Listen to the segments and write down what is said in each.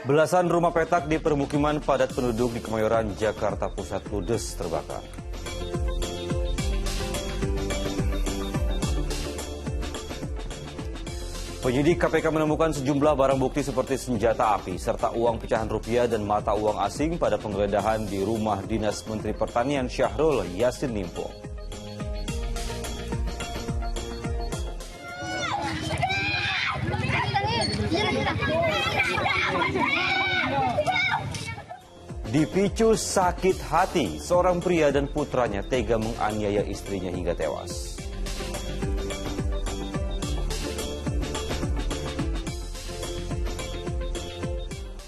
Belasan rumah petak di permukiman padat penduduk di Kemayoran, Jakarta Pusat ludes terbakar. Penyidik KPK menemukan sejumlah barang bukti seperti senjata api serta uang pecahan rupiah dan mata uang asing pada penggeledahan di rumah dinas Menteri Pertanian Syahrul Yassin Limpo. Dipicu sakit hati, seorang pria dan putranya tega menganiaya istrinya hingga tewas.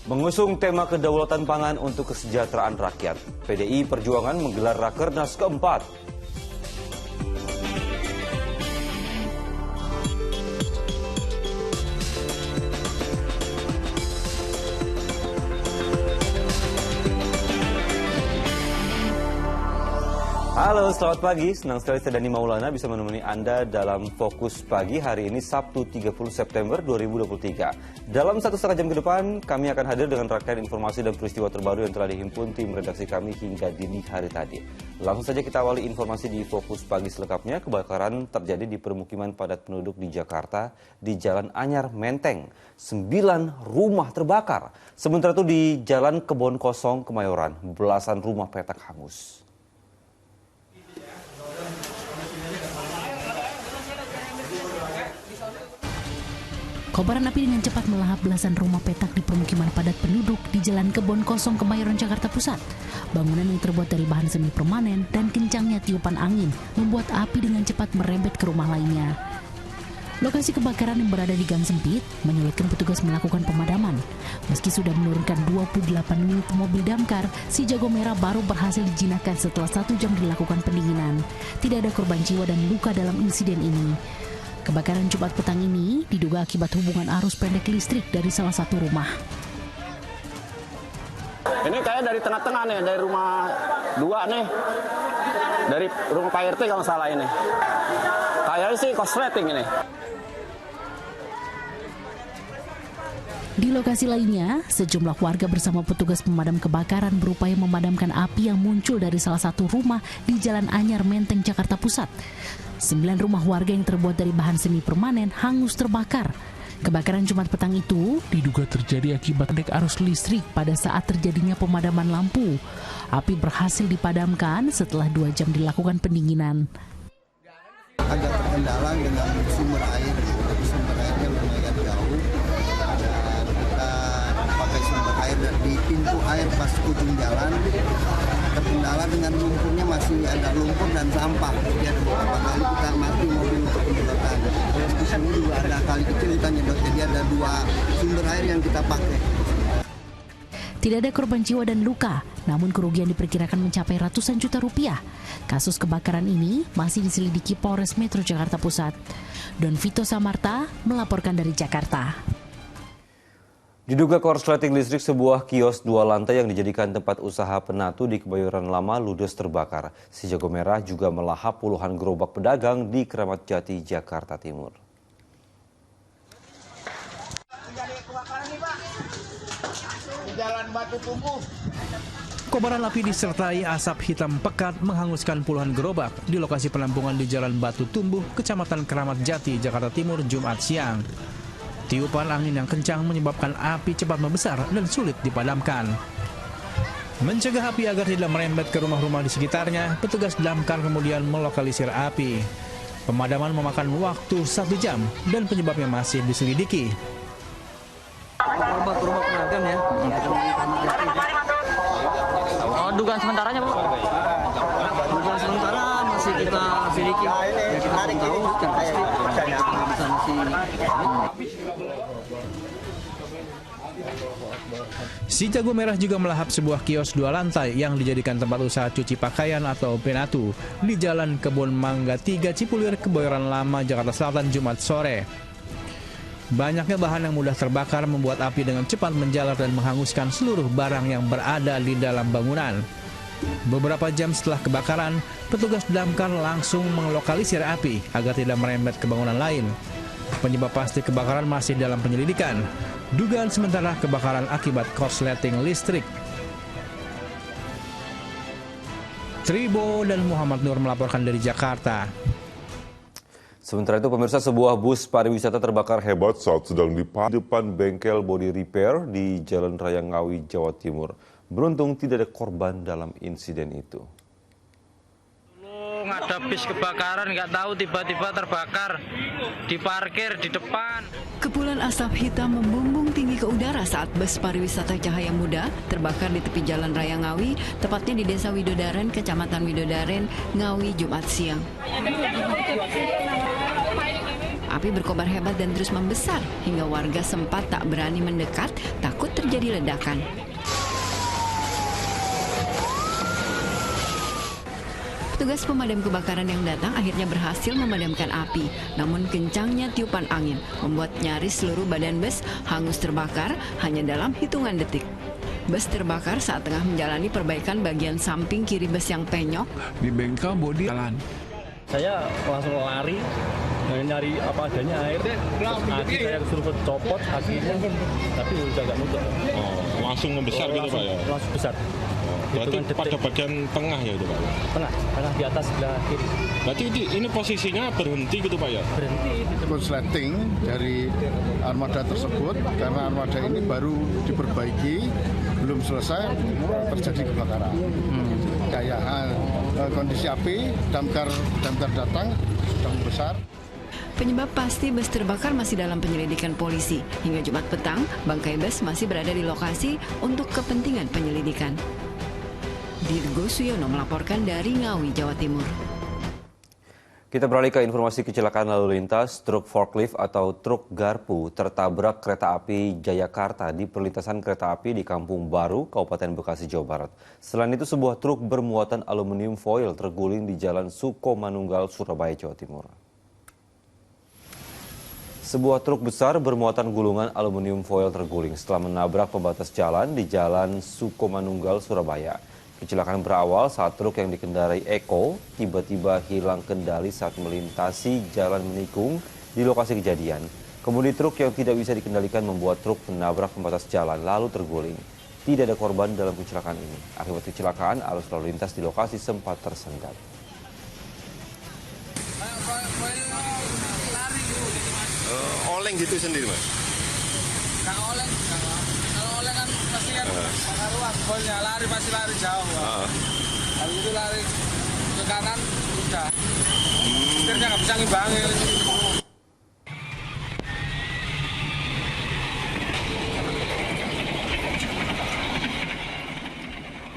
Mengusung tema kedaulatan pangan untuk kesejahteraan rakyat, PDI Perjuangan menggelar Rakernas keempat. Halo, selamat pagi. Senang sekali saya Dani Maulana bisa menemani Anda dalam Fokus Pagi hari ini Sabtu 30 September 2023. Dalam 1,5 jam ke depan, kami akan hadir dengan rangkaian informasi dan peristiwa terbaru yang telah dihimpun tim redaksi kami hingga dini hari tadi. Langsung saja kita awali informasi di Fokus Pagi selengkapnya. Kebakaran terjadi di permukiman padat penduduk di Jakarta di Jalan Anyar Menteng. 9 rumah terbakar. Sementara itu di Jalan Kebon Kosong Kemayoran, belasan rumah petak hangus. Kobaran api dengan cepat melahap belasan rumah petak di permukiman padat penduduk di Jalan Kebon Kosong Kemayoran, Jakarta Pusat. Bangunan yang terbuat dari bahan semi permanen dan kencangnya tiupan angin membuat api dengan cepat merembet ke rumah lainnya. Lokasi kebakaran yang berada di gang sempit menyulitkan petugas melakukan pemadaman. Meski sudah menurunkan 28 unit mobil damkar, si jago merah baru berhasil dijinakkan setelah 1 jam dilakukan pendinginan. Tidak ada korban jiwa dan luka dalam insiden ini. Kebakaran Jumat petang ini diduga akibat hubungan arus pendek listrik dari salah satu rumah. Ini kayak dari tengah-tengah nih, dari rumah 2 nih. Dari rumah Pak RT kalau salah ini. Kayaknya sih korsleting ini. Di lokasi lainnya, sejumlah warga bersama petugas pemadam kebakaran berupaya memadamkan api yang muncul dari salah satu rumah di Jalan Anyar Menteng, Jakarta Pusat. 9 rumah warga yang terbuat dari bahan semi permanen hangus terbakar. Kebakaran Jumat petang itu diduga terjadi akibat pendek arus listrik pada saat terjadinya pemadaman lampu. Api berhasil dipadamkan setelah 2 jam dilakukan pendinginan. Agak terkendala dengan sumber air, sumber airnya lumayan jauh. Dan kita pakai sumber air di pintu air pas ujung jalan. Terkendala dengan lumpurnya, masih ada lumpur dan sampah. Jadi ada beberapa kali kita mati mobil untuk penyedotan. Terus di sini juga ada kali kecil kita nyedot. Jadi ada 2 sumber air yang kita pakai. Tidak ada korban jiwa dan luka, namun kerugian diperkirakan mencapai ratusan juta rupiah. Kasus kebakaran ini masih diselidiki Polres Metro Jakarta Pusat. Don Vito Samarta melaporkan dari Jakarta. Diduga korsleting listrik, sebuah kios 2 lantai yang dijadikan tempat usaha penatu di Kebayoran Lama ludes terbakar. Si jago merah juga melahap puluhan gerobak pedagang di Kramat Jati, Jakarta Timur. Jalan Batu Tumbuh. Kobaran api disertai asap hitam pekat menghanguskan puluhan gerobak di lokasi penampungan di Jalan Batu Tumbuh, Kecamatan Kramat Jati, Jakarta Timur, Jumat siang. Tiupan angin yang kencang menyebabkan api cepat membesar dan sulit dipadamkan. Mencegah api agar tidak merembet ke rumah-rumah di sekitarnya, petugas damkar kemudian melokalisir api. Pemadaman memakan waktu 1 jam dan penyebabnya masih diselidiki. Rumah pedagang ya. Dugaan sementaranya, Pak? Dugaan sementara masih kita selidiki. Ya, kita belum tahu secara pasti. Bisa masih. Si jago merah juga melahap sebuah kios 2 lantai yang dijadikan tempat usaha cuci pakaian atau penatu di Jalan Kebon Mangga 3 Cipulir, Kebayoran Lama, Jakarta Selatan, Jumat sore. Banyaknya bahan yang mudah terbakar membuat api dengan cepat menjalar dan menghanguskan seluruh barang yang berada di dalam bangunan. Beberapa jam setelah kebakaran, petugas damkar langsung melokalisir api agar tidak merembet ke bangunan lain. Penyebab pasti kebakaran masih dalam penyelidikan. Dugaan sementara kebakaran akibat korsleting listrik. Tribo dan Muhammad Nur melaporkan dari Jakarta. Sementara itu pemirsa, sebuah bus pariwisata terbakar hebat saat sedang di depan bengkel body repair di Jalan Raya Ngawi, Jawa Timur. Beruntung tidak ada korban dalam insiden itu. Ada bis kebakaran, nggak tahu tiba-tiba terbakar, diparkir di depan. Kepulan asap hitam membumbung tinggi ke udara saat bus pariwisata Cahaya Muda terbakar di tepi Jalan Raya Ngawi, tepatnya di Desa Widodaren, Kecamatan Widodaren, Ngawi, Jumat siang. Api berkobar hebat dan terus membesar hingga warga sempat tak berani mendekat, takut terjadi ledakan. Petugas pemadam kebakaran yang datang akhirnya berhasil memadamkan api. Namun kencangnya tiupan angin membuat nyaris seluruh badan bus hangus terbakar hanya dalam hitungan detik. Bus terbakar saat tengah menjalani perbaikan bagian samping kiri bus yang penyok. Di bengkel bodi jalan. Saya langsung lari, nyari apa adanya air. Aki saya suruh copot akinya, tapi udah nggak nutup. Oh, langsung membesar gitu Pak ya? Langsung besar. Berarti pada bagian tengah ya itu Pak? Tengah di atas sebelah kiri. Berarti ini posisinya berhenti gitu Pak ya? Berhenti. Korsleting dari armada tersebut, karena armada ini baru diperbaiki, belum selesai terjadi kebakaran. Kayak kondisi api, damkar datang sedang besar. Penyebab pasti bus terbakar masih dalam penyelidikan polisi. Hingga Jumat petang, bangkai bus masih berada di lokasi untuk kepentingan penyelidikan. Dirgo Suyono melaporkan dari Ngawi, Jawa Timur. Kita beralih ke informasi kecelakaan lalu lintas. Truk forklift atau truk garpu tertabrak kereta api Jayakarta di perlintasan kereta api di Kampung Baru, Kabupaten Bekasi, Jawa Barat. Selain itu, sebuah truk bermuatan aluminium foil terguling di Jalan Sukomanunggal, Surabaya, Jawa Timur. Sebuah truk besar bermuatan gulungan aluminium foil terguling setelah menabrak pembatas jalan di Jalan Sukomanunggal, Surabaya. Kecelakaan berawal saat truk yang dikendarai Eko tiba-tiba hilang kendali saat melintasi jalan menikung di lokasi kejadian. Kemudian truk yang tidak bisa dikendalikan membuat truk menabrak pembatas jalan lalu terguling. Tidak ada korban dalam kecelakaan ini. Akibat kecelakaan, arus lalu lintas di lokasi sempat tersendat. Oleng gitu sendiri Mas? Kalau oleng kan pasti kan pengaruhan, golnya lari pasti lari jauh. Habis itu lari ke kanan udah. Akhirnya nggak bisa ngimbangi.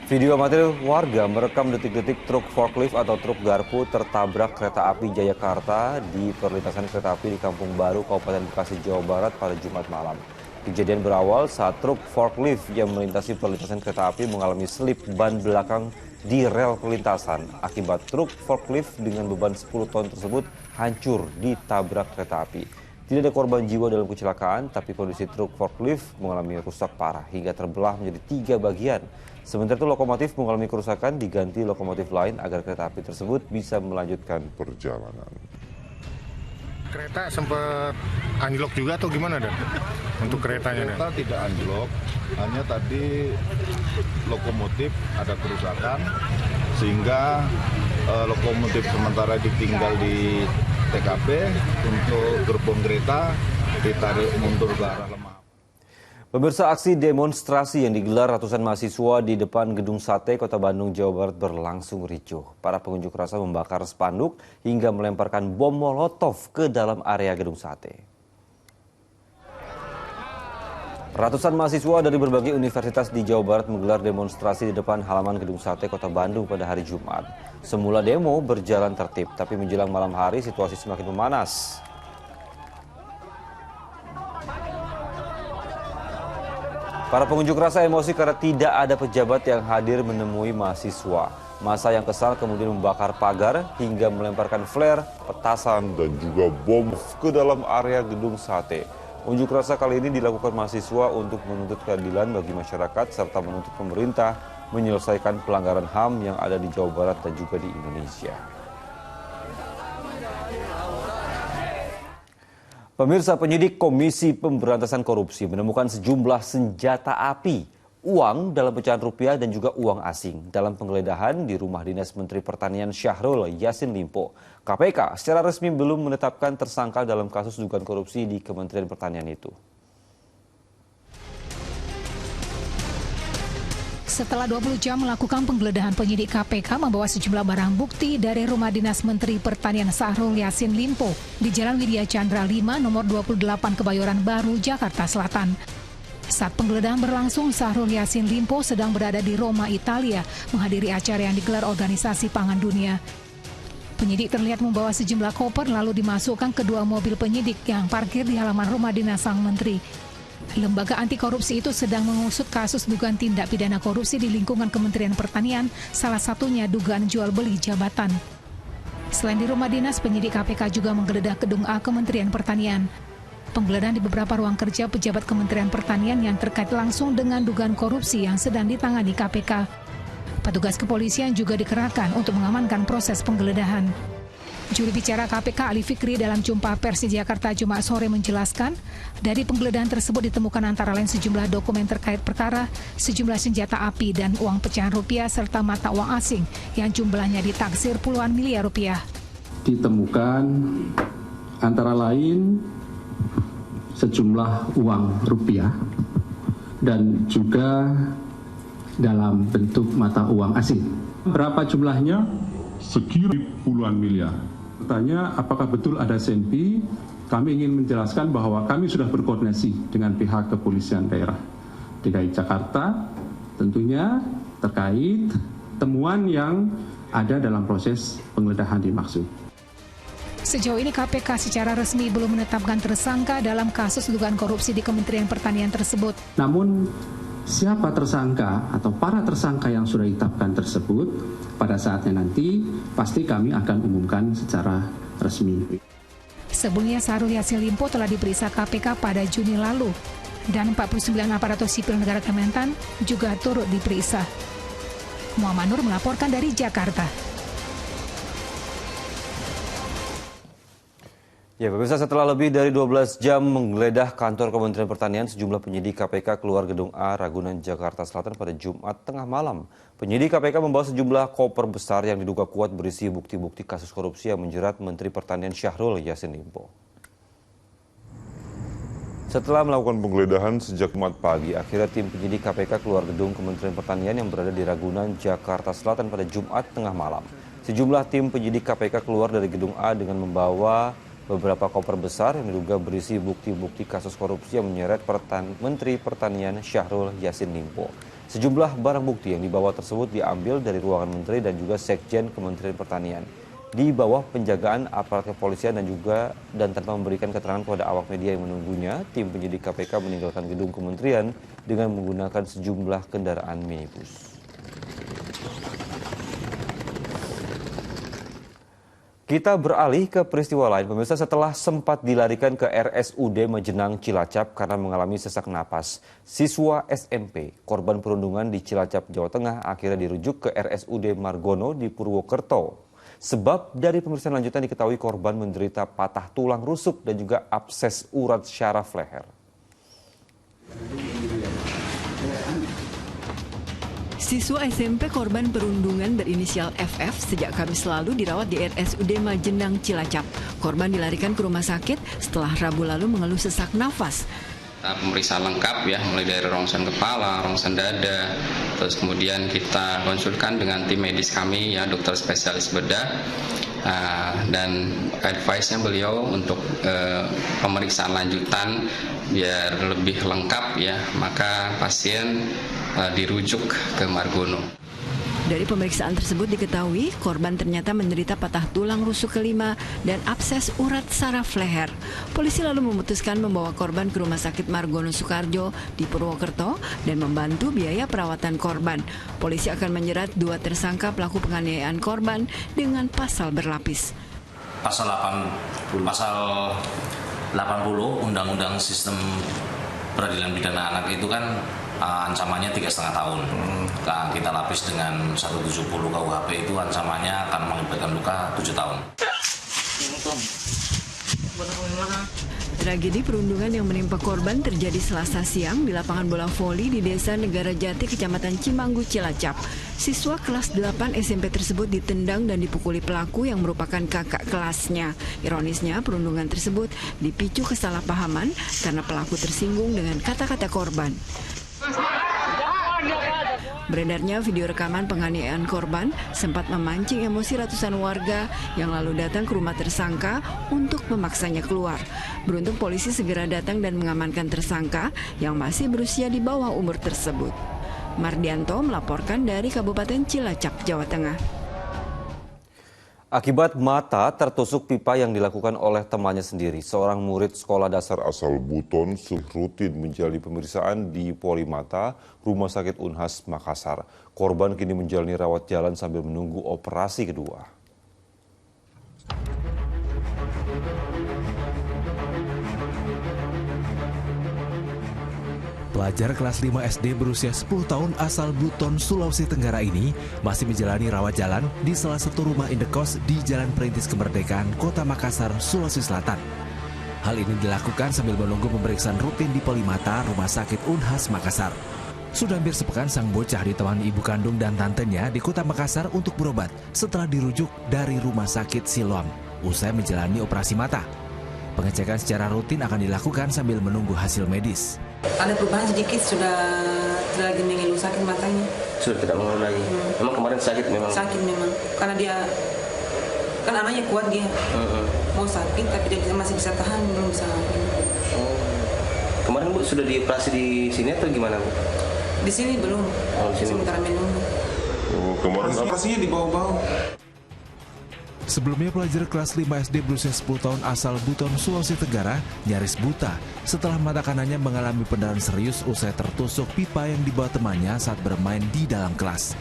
Video amatir warga merekam detik-detik truk forklift atau truk garpu tertabrak kereta api Jayakarta di perlintasan kereta api di Kampung Baru, Kabupaten Bekasi, Jawa Barat pada Jumat malam. Kejadian berawal saat truk forklift yang melintasi perlintasan kereta api mengalami selip ban belakang di rel perlintasan. Akibat truk forklift dengan beban 10 ton tersebut hancur ditabrak kereta api. Tidak ada korban jiwa dalam kecelakaan, tapi kondisi truk forklift mengalami rusak parah hingga terbelah menjadi 3 bagian. Sementara itu lokomotif mengalami kerusakan, diganti lokomotif lain agar kereta api tersebut bisa melanjutkan perjalanan. Kereta sempat anjlok juga atau gimana Dan? Untuk keretanya? Kereta tidak anjlok, hanya tadi lokomotif ada kerusakan sehingga lokomotif sementara ditinggal di TKP untuk gerbong kereta ditarik mundur ke arah Lemah. Pemirsa, aksi demonstrasi yang digelar ratusan mahasiswa di depan Gedung Sate, Kota Bandung, Jawa Barat berlangsung ricuh. Para pengunjuk rasa membakar spanduk hingga melemparkan bom molotov ke dalam area Gedung Sate. Ratusan mahasiswa dari berbagai universitas di Jawa Barat menggelar demonstrasi di depan halaman Gedung Sate, Kota Bandung pada hari Jumat. Semula demo berjalan tertib, tapi menjelang malam hari situasi semakin memanas. Para pengunjuk rasa emosi karena tidak ada pejabat yang hadir menemui mahasiswa. Massa yang kesal kemudian membakar pagar hingga melemparkan flare, petasan, dan juga bom ke dalam area Gedung Sate. Unjuk rasa kali ini dilakukan mahasiswa untuk menuntut keadilan bagi masyarakat serta menuntut pemerintah menyelesaikan pelanggaran HAM yang ada di Jawa Barat dan juga di Indonesia. Pemirsa, penyidik Komisi Pemberantasan Korupsi menemukan sejumlah senjata api, uang dalam pecahan rupiah dan juga uang asing dalam penggeledahan di rumah dinas Menteri Pertanian Syahrul Yassin Limpo. KPK secara resmi belum menetapkan tersangka dalam kasus dugaan korupsi di Kementerian Pertanian itu. Setelah 20 jam melakukan penggeledahan, penyidik KPK membawa sejumlah barang bukti dari rumah dinas Menteri Pertanian Syahrul Yassin Limpo di Jalan Widya Chandra 5, nomor 28 Kebayoran Baru, Jakarta Selatan. Saat penggeledahan berlangsung, Syahrul Yassin Limpo sedang berada di Roma, Italia, menghadiri acara yang digelar Organisasi Pangan Dunia. Penyidik terlihat membawa sejumlah koper lalu dimasukkan ke dua mobil penyidik yang parkir di halaman rumah dinas sang menteri. Lembaga anti korupsi itu sedang mengusut kasus dugaan tindak pidana korupsi di lingkungan Kementerian Pertanian, salah satunya dugaan jual beli jabatan. Selain di rumah dinas, penyidik KPK juga menggeledah gedung A Kementerian Pertanian. Penggeledahan di beberapa ruang kerja pejabat Kementerian Pertanian yang terkait langsung dengan dugaan korupsi yang sedang ditangani KPK. Petugas kepolisian juga dikerahkan untuk mengamankan proses penggeledahan. Juru bicara KPK Ali Fikri dalam jumpa pers di Jakarta Jumat sore menjelaskan, dari penggeledahan tersebut ditemukan antara lain sejumlah dokumen terkait perkara, sejumlah senjata api dan uang pecahan rupiah serta mata uang asing yang jumlahnya ditaksir puluhan miliar rupiah. Ditemukan antara lain sejumlah uang rupiah dan juga dalam bentuk mata uang asing. Berapa jumlahnya? Sekira puluhan miliar. Bertanya apakah betul ada SNP? Kami ingin menjelaskan bahwa kami sudah berkoordinasi dengan pihak kepolisian daerah DKI Jakarta, tentunya terkait temuan yang ada dalam proses penggeledahan dimaksud. Sejauh ini KPK secara resmi belum menetapkan tersangka dalam kasus dugaan korupsi di Kementerian Pertanian tersebut. Namun siapa tersangka atau para tersangka yang sudah ditetapkan tersebut, pada saatnya nanti pasti kami akan umumkan secara resmi. Sebelumnya Syahrul Yassin Limpo telah diperiksa KPK pada Juni lalu dan 49 aparatur sipil negara Kementan juga turut diperiksa. Muhammad Nur melaporkan dari Jakarta. Ya, pemirsa, setelah lebih dari 12 jam menggeledah kantor Kementerian Pertanian, sejumlah penyidik KPK keluar gedung A Ragunan, Jakarta Selatan pada Jumat tengah malam. Penyidik KPK membawa sejumlah koper besar yang diduga kuat berisi bukti-bukti kasus korupsi yang menjerat Menteri Pertanian Syahrul Yassin Limpo. Setelah melakukan penggeledahan sejak Jumat pagi, akhirnya tim penyidik KPK keluar gedung Kementerian Pertanian yang berada di Ragunan, Jakarta Selatan pada Jumat tengah malam. Sejumlah tim penyidik KPK keluar dari gedung A dengan membawa beberapa koper besar yang diduga berisi bukti-bukti kasus korupsi yang menyeret Menteri Pertanian Syahrul Yassin Limpo. Sejumlah barang bukti yang dibawa tersebut diambil dari ruangan menteri dan juga sekjen Kementerian Pertanian. Di bawah penjagaan aparat kepolisian dan tanpa memberikan keterangan kepada awak media yang menunggunya, tim penyidik KPK meninggalkan gedung kementerian dengan menggunakan sejumlah kendaraan minibus. Kita beralih ke peristiwa lain, pemirsa. Setelah sempat dilarikan ke RSUD Majenang Cilacap karena mengalami sesak napas, siswa SMP korban perundungan di Cilacap, Jawa Tengah akhirnya dirujuk ke RSUD Margono di Purwokerto. Sebab dari pemeriksaan lanjutan diketahui korban menderita patah tulang rusuk dan juga abses urat syaraf leher. Siswa SMP korban perundungan berinisial FF sejak Kamis lalu dirawat di RSUD Majenang Cilacap. Korban dilarikan ke rumah sakit setelah Rabu lalu mengeluh sesak nafas. Pemeriksaan lengkap ya, mulai dari rongsen kepala, rongsen dada, terus kemudian kita konsulkan dengan tim medis kami ya, dokter spesialis bedah, dan advice-nya beliau untuk pemeriksaan lanjutan biar lebih lengkap ya, maka pasien dirujuk ke Margono. Dari pemeriksaan tersebut diketahui korban ternyata menderita patah tulang rusuk kelima dan abses urat saraf leher. Polisi lalu memutuskan membawa korban ke Rumah Sakit Margono Soekarjo di Purwokerto dan membantu biaya perawatan korban. Polisi akan menjerat 2 tersangka pelaku penganiayaan korban dengan pasal berlapis. Pasal 80 Undang-Undang Sistem Peradilan Pidana Anak itu kan ancamannya 3,5 tahun. Nah, kita lapis dengan 170 KUHP itu ancamannya akan mengakibatkan luka 7 tahun. Tragedi perundungan yang menimpa korban terjadi Selasa siang di lapangan bola voli di Desa Negara Jati, Kecamatan Cimanggu, Cilacap. Siswa kelas 8 SMP tersebut ditendang dan dipukuli pelaku yang merupakan kakak kelasnya. Ironisnya, perundungan tersebut dipicu kesalahpahaman karena pelaku tersinggung dengan kata-kata korban. Beredarnya video rekaman penganiayaan korban sempat memancing emosi ratusan warga yang lalu datang ke rumah tersangka untuk memaksanya keluar. Beruntung polisi segera datang dan mengamankan tersangka yang masih berusia di bawah umur tersebut. Mardianto melaporkan dari Kabupaten Cilacap, Jawa Tengah. Akibat mata tertusuk pipa yang dilakukan oleh temannya sendiri, seorang murid sekolah dasar asal Buton rutin menjalani pemeriksaan di Polimata, Rumah Sakit Unhas, Makassar. Korban kini menjalani rawat jalan sambil menunggu operasi kedua. Pelajar kelas 5 SD berusia 10 tahun asal Buton, Sulawesi Tenggara ini masih menjalani rawat jalan di salah satu rumah indekos di Jalan Perintis Kemerdekaan, Kota Makassar, Sulawesi Selatan. Hal ini dilakukan sambil menunggu pemeriksaan rutin di Polimata, Rumah Sakit Unhas, Makassar. Sudah hampir sepekan sang bocah ditemani ibu kandung dan tantenya di Kota Makassar untuk berobat setelah dirujuk dari Rumah Sakit Siloam usai menjalani operasi mata. Pengecekan secara rutin akan dilakukan sambil menunggu hasil medis. Ada perubahan sedikit, sudah lagi mengeluh sakit matanya. Sudah tidak mengeluh lagi. Memang kemarin sakit memang. Sakit memang, karena dia kan anaknya kuat dia. Mau sakit tapi dia masih bisa tahan, belum bisa. Kemarin Bu sudah dioperasi di sini atau gimana Bu? Di sini belum. Di sini sementara menunggu. Kemarin operasinya di bawah-bawah. Sebelumnya pelajar kelas 5 SD berusia 10 tahun asal Buton, Sulawesi Tenggara nyaris buta setelah mata kanannya mengalami pendarahan serius usai tertusuk pipa yang dibawa temannya saat bermain di dalam kelas.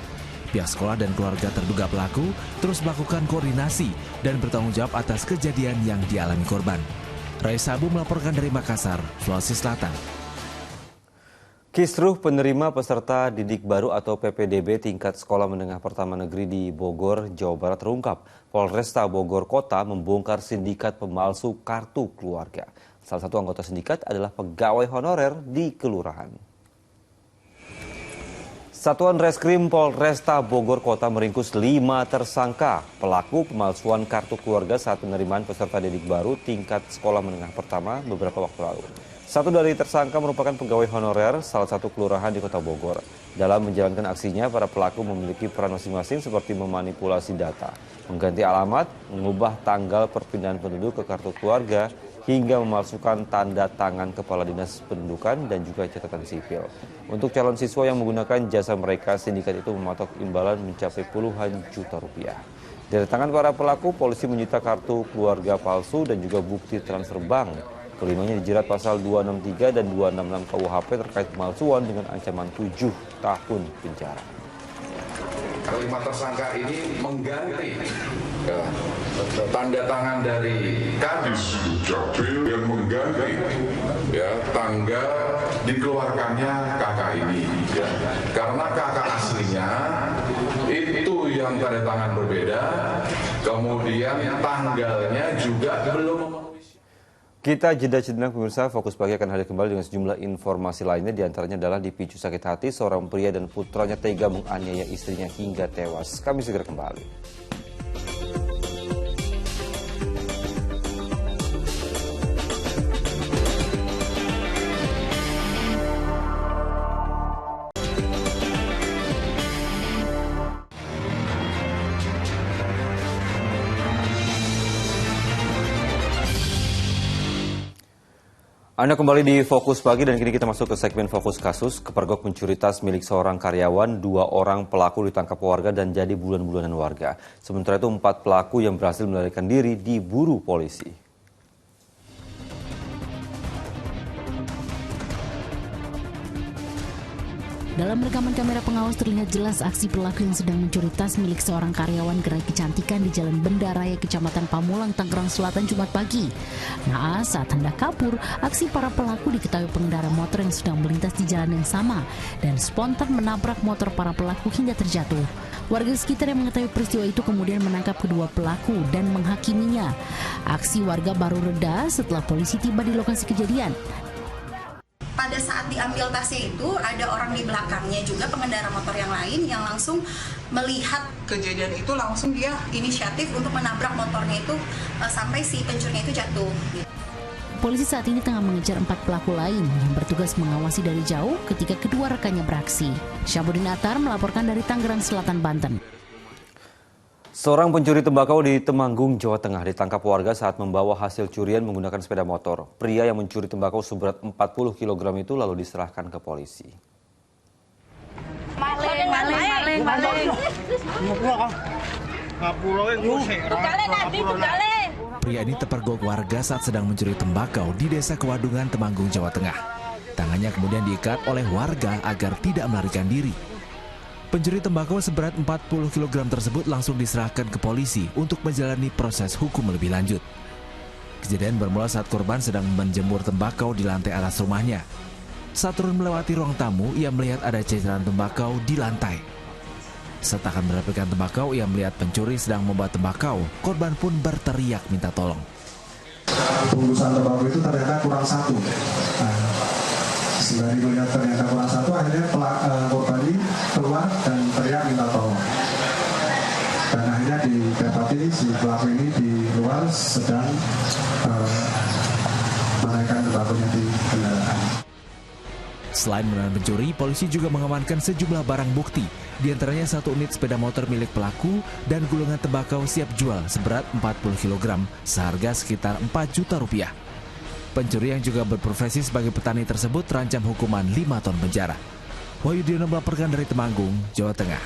Pihak sekolah dan keluarga terduga pelaku terus melakukan koordinasi dan bertanggung jawab atas kejadian yang dialami korban. Raisa Abu melaporkan dari Makassar, Sulawesi Selatan. Kisruh penerima peserta didik baru atau PPDB tingkat sekolah menengah pertama negeri di Bogor, Jawa Barat terungkap. Polresta Bogor Kota membongkar sindikat pemalsu kartu keluarga. Salah satu anggota sindikat adalah pegawai honorer di kelurahan. Satuan Reskrim Polresta Bogor Kota meringkus 5 tersangka pelaku pemalsuan kartu keluarga saat penerimaan peserta didik baru tingkat sekolah menengah pertama beberapa waktu lalu. Satu dari tersangka merupakan pegawai honorer salah satu kelurahan di Kota Bogor. Dalam menjalankan aksinya, para pelaku memiliki peran masing-masing seperti memanipulasi data, mengganti alamat, mengubah tanggal perpindahan penduduk ke kartu keluarga, hingga memalsukan tanda tangan Kepala Dinas Pendudukan dan juga catatan sipil. Untuk calon siswa yang menggunakan jasa mereka, sindikat itu mematok imbalan mencapai puluhan juta rupiah. Dari tangan para pelaku, polisi menyita kartu keluarga palsu dan juga bukti transfer bank. Kelimanya dijerat pasal 263 dan 266 KUHP terkait pemalsuan dengan ancaman 7 tahun penjara. Kelima tersangka ini mengganti tanda tangan dari Kadis Dukcapil yang mengganti tanggal dikeluarkannya kakak ini. Karena kakak aslinya itu yang tanda tangan berbeda, kemudian tanggalnya juga belum. Kita jeda sejenak pemirsa, Fokus Pagi akan hadir kembali dengan sejumlah informasi lainnya. Di antaranya adalah dipicu sakit hati, seorang pria dan putranya tega menganiaya istrinya hingga tewas. Kami segera kembali. Anda kembali di Fokus Pagi dan kini kita masuk ke segmen Fokus Kasus. Kepergok mencuri tas milik seorang karyawan, 2 orang pelaku ditangkap warga dan jadi bulan-bulanan warga. Sementara itu 4 pelaku yang berhasil melarikan diri diburu polisi. Dalam rekaman kamera pengawas terlihat jelas aksi pelaku yang sedang mencuri tas milik seorang karyawan gerai kecantikan di Jalan Benda Raya, Kecamatan Pamulang, Tangerang Selatan, Jumat pagi. Naas saat hendak kabur, aksi para pelaku diketahui pengendara motor yang sedang melintas di jalan yang sama dan spontan menabrak motor para pelaku hingga terjatuh. Warga sekitar yang mengetahui peristiwa itu kemudian menangkap kedua pelaku dan menghakiminya. Aksi warga baru reda setelah polisi tiba di lokasi kejadian. Pada saat diambil tasnya itu ada orang di belakangnya juga pengendara motor yang lain yang langsung melihat kejadian itu, langsung dia inisiatif untuk menabrak motornya itu sampai si pencurinya itu jatuh. Polisi saat ini tengah mengejar 4 pelaku lain yang bertugas mengawasi dari jauh ketika kedua rekannya beraksi. Syabudin Atar melaporkan dari Tangerang Selatan, Banten. Seorang pencuri tembakau di Temanggung, Jawa Tengah ditangkap warga saat membawa hasil curian menggunakan sepeda motor. Pria yang mencuri tembakau seberat 40 kg itu lalu diserahkan ke polisi. Pria ini terpergok warga saat sedang mencuri tembakau di Desa Kewadungan, Temanggung, Jawa Tengah. Tangannya kemudian diikat oleh warga agar tidak melarikan diri. Pencuri tembakau seberat 40 kg tersebut langsung diserahkan ke polisi untuk menjalani proses hukum lebih lanjut. Kejadian bermula saat korban sedang menjemur tembakau di lantai atas rumahnya. Saat turun melewati ruang tamu, ia melihat ada ceceran tembakau di lantai. Saat akan mendapatkan tembakau, ia melihat pencuri sedang membawa tembakau. Korban pun berteriak minta tolong. Bungkusan tembakau itu ternyata kurang satu. Sembari melihat ternyata kurang satu, akhirnya korban ini keluar dan teriak minta tolong. Dan akhirnya didapati si pelaku ini di luar sedang menaikkan tembakunya di kendaraan. Selain menahan pencuri, polisi juga mengamankan sejumlah barang bukti, diantaranya 1 unit sepeda motor milik pelaku dan gulungan tembakau siap jual seberat 40 kg seharga sekitar 4 juta rupiah. Pencuri yang juga berprofesi sebagai petani tersebut terancam hukuman 5 tahun penjara. Wahyudiono melaporkan dari Temanggung, Jawa Tengah.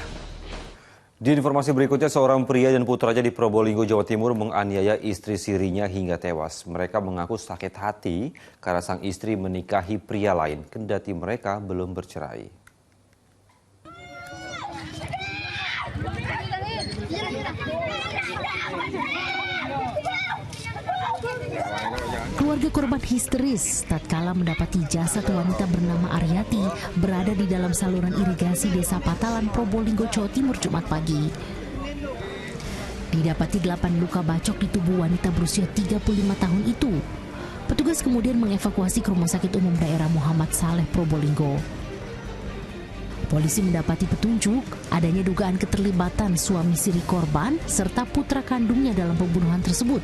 Di informasi berikutnya, seorang pria dan putranya di Probolinggo, Jawa Timur menganiaya istri sirinya hingga tewas. Mereka mengaku sakit hati karena sang istri menikahi pria lain, kendati mereka belum bercerai. Keluarga korban histeris tatkala mendapati jasad wanita bernama Aryati berada di dalam saluran irigasi Desa Patalan, Probolinggo, Jawa Timur, Jumat pagi. Didapati 8 luka bacok di tubuh wanita berusia 35 tahun itu. Petugas kemudian mengevakuasi ke Rumah Sakit Umum Daerah Muhammad Saleh, Probolinggo. Polisi mendapati petunjuk adanya dugaan keterlibatan suami siri korban serta putra kandungnya dalam pembunuhan tersebut.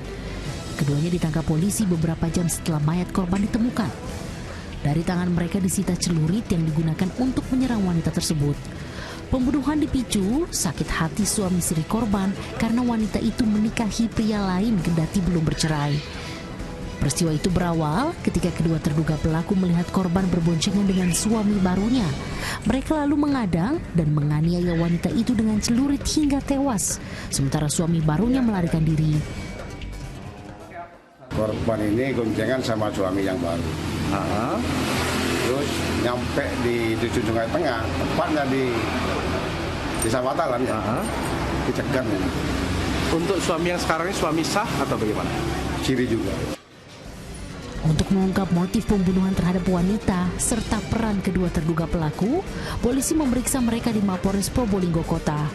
Keduanya ditangkap polisi beberapa jam setelah mayat korban ditemukan. Dari tangan mereka disita celurit yang digunakan untuk menyerang wanita tersebut. Pembunuhan dipicu sakit hati suami siri korban karena wanita itu menikahi pria lain kendati belum bercerai. Peristiwa itu berawal ketika kedua terduga pelaku melihat korban berboncengan dengan suami barunya. Mereka lalu mengadang dan menganiaya wanita itu dengan celurit hingga tewas, sementara suami barunya melarikan diri. Korban ini goncengan sama suami yang baru. Terus nyampe di Dusun Sungai Tengah, tepatnya di Desa Patalan, dicegat. Untuk suami yang sekarang ini suami sah atau bagaimana? Siri juga. Untuk mengungkap motif pembunuhan terhadap wanita serta peran kedua terduga pelaku, polisi memeriksa mereka di Mapolres Probolinggo Kota.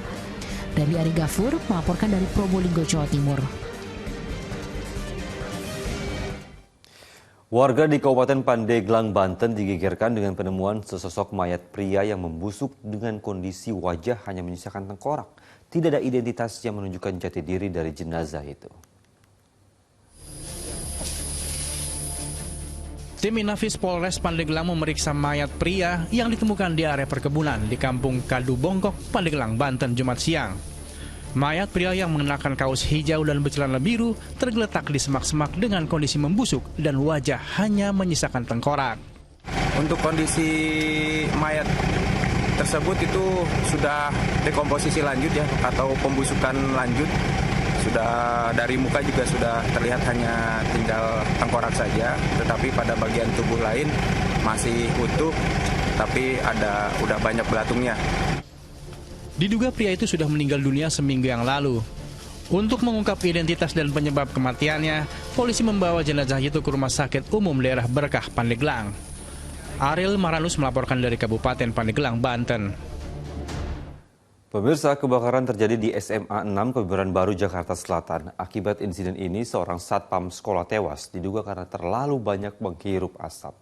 Dani Ari Gafur melaporkan dari Probolinggo, Jawa Timur. Warga di Kabupaten Pandeglang, Banten digegerkan dengan penemuan sesosok mayat pria yang membusuk dengan kondisi wajah hanya menyisakan tengkorak. Tidak ada identitas yang menunjukkan jati diri dari jenazah itu. Tim Inafis Polres Pandeglang memeriksa mayat pria yang ditemukan di area perkebunan di Kampung Kadu Bongkok, Pandeglang, Banten, Jumat siang. Mayat pria yang mengenakan kaos hijau dan bercelana biru tergeletak di semak-semak dengan kondisi membusuk dan wajah hanya menyisakan tengkorak. Untuk kondisi mayat tersebut itu sudah dekomposisi lanjut ya, atau pembusukan lanjut. Sudah dari muka juga sudah terlihat hanya tinggal tengkorak saja, tetapi pada bagian tubuh lain masih utuh tapi udah banyak belatungnya. Diduga pria itu sudah meninggal dunia seminggu yang lalu. Untuk mengungkap identitas dan penyebab kematiannya, polisi membawa jenazah itu ke Rumah Sakit Umum Daerah Berkah, Pandeglang. Ariel Maranus melaporkan dari Kabupaten Pandeglang, Banten. Pemirsa, kebakaran terjadi di SMA 6 Kebayoran Baru, Jakarta Selatan. Akibat insiden ini, seorang satpam sekolah tewas, diduga karena terlalu banyak menghirup asap.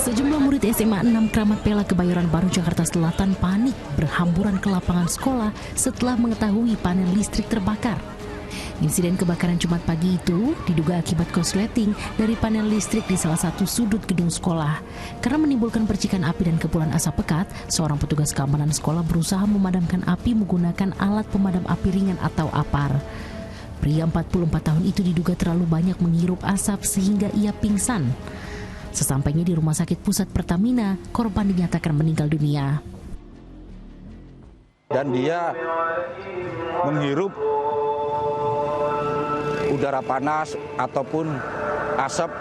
Sejumlah murid SMA 6 Kramat Pela Kebayoran Baru, Jakarta Selatan panik berhamburan ke lapangan sekolah setelah mengetahui panel listrik terbakar. Insiden kebakaran Jumat pagi itu diduga akibat korsleting dari panel listrik di salah satu sudut gedung sekolah. Karena menimbulkan percikan api dan kepulan asap pekat, seorang petugas keamanan sekolah berusaha memadamkan api menggunakan alat pemadam api ringan atau APAR. Pria 44 tahun itu diduga terlalu banyak menghirup asap sehingga ia pingsan. Sesampainya di Rumah Sakit Pusat Pertamina, korban dinyatakan meninggal dunia. Dan dia menghirup udara panas ataupun asap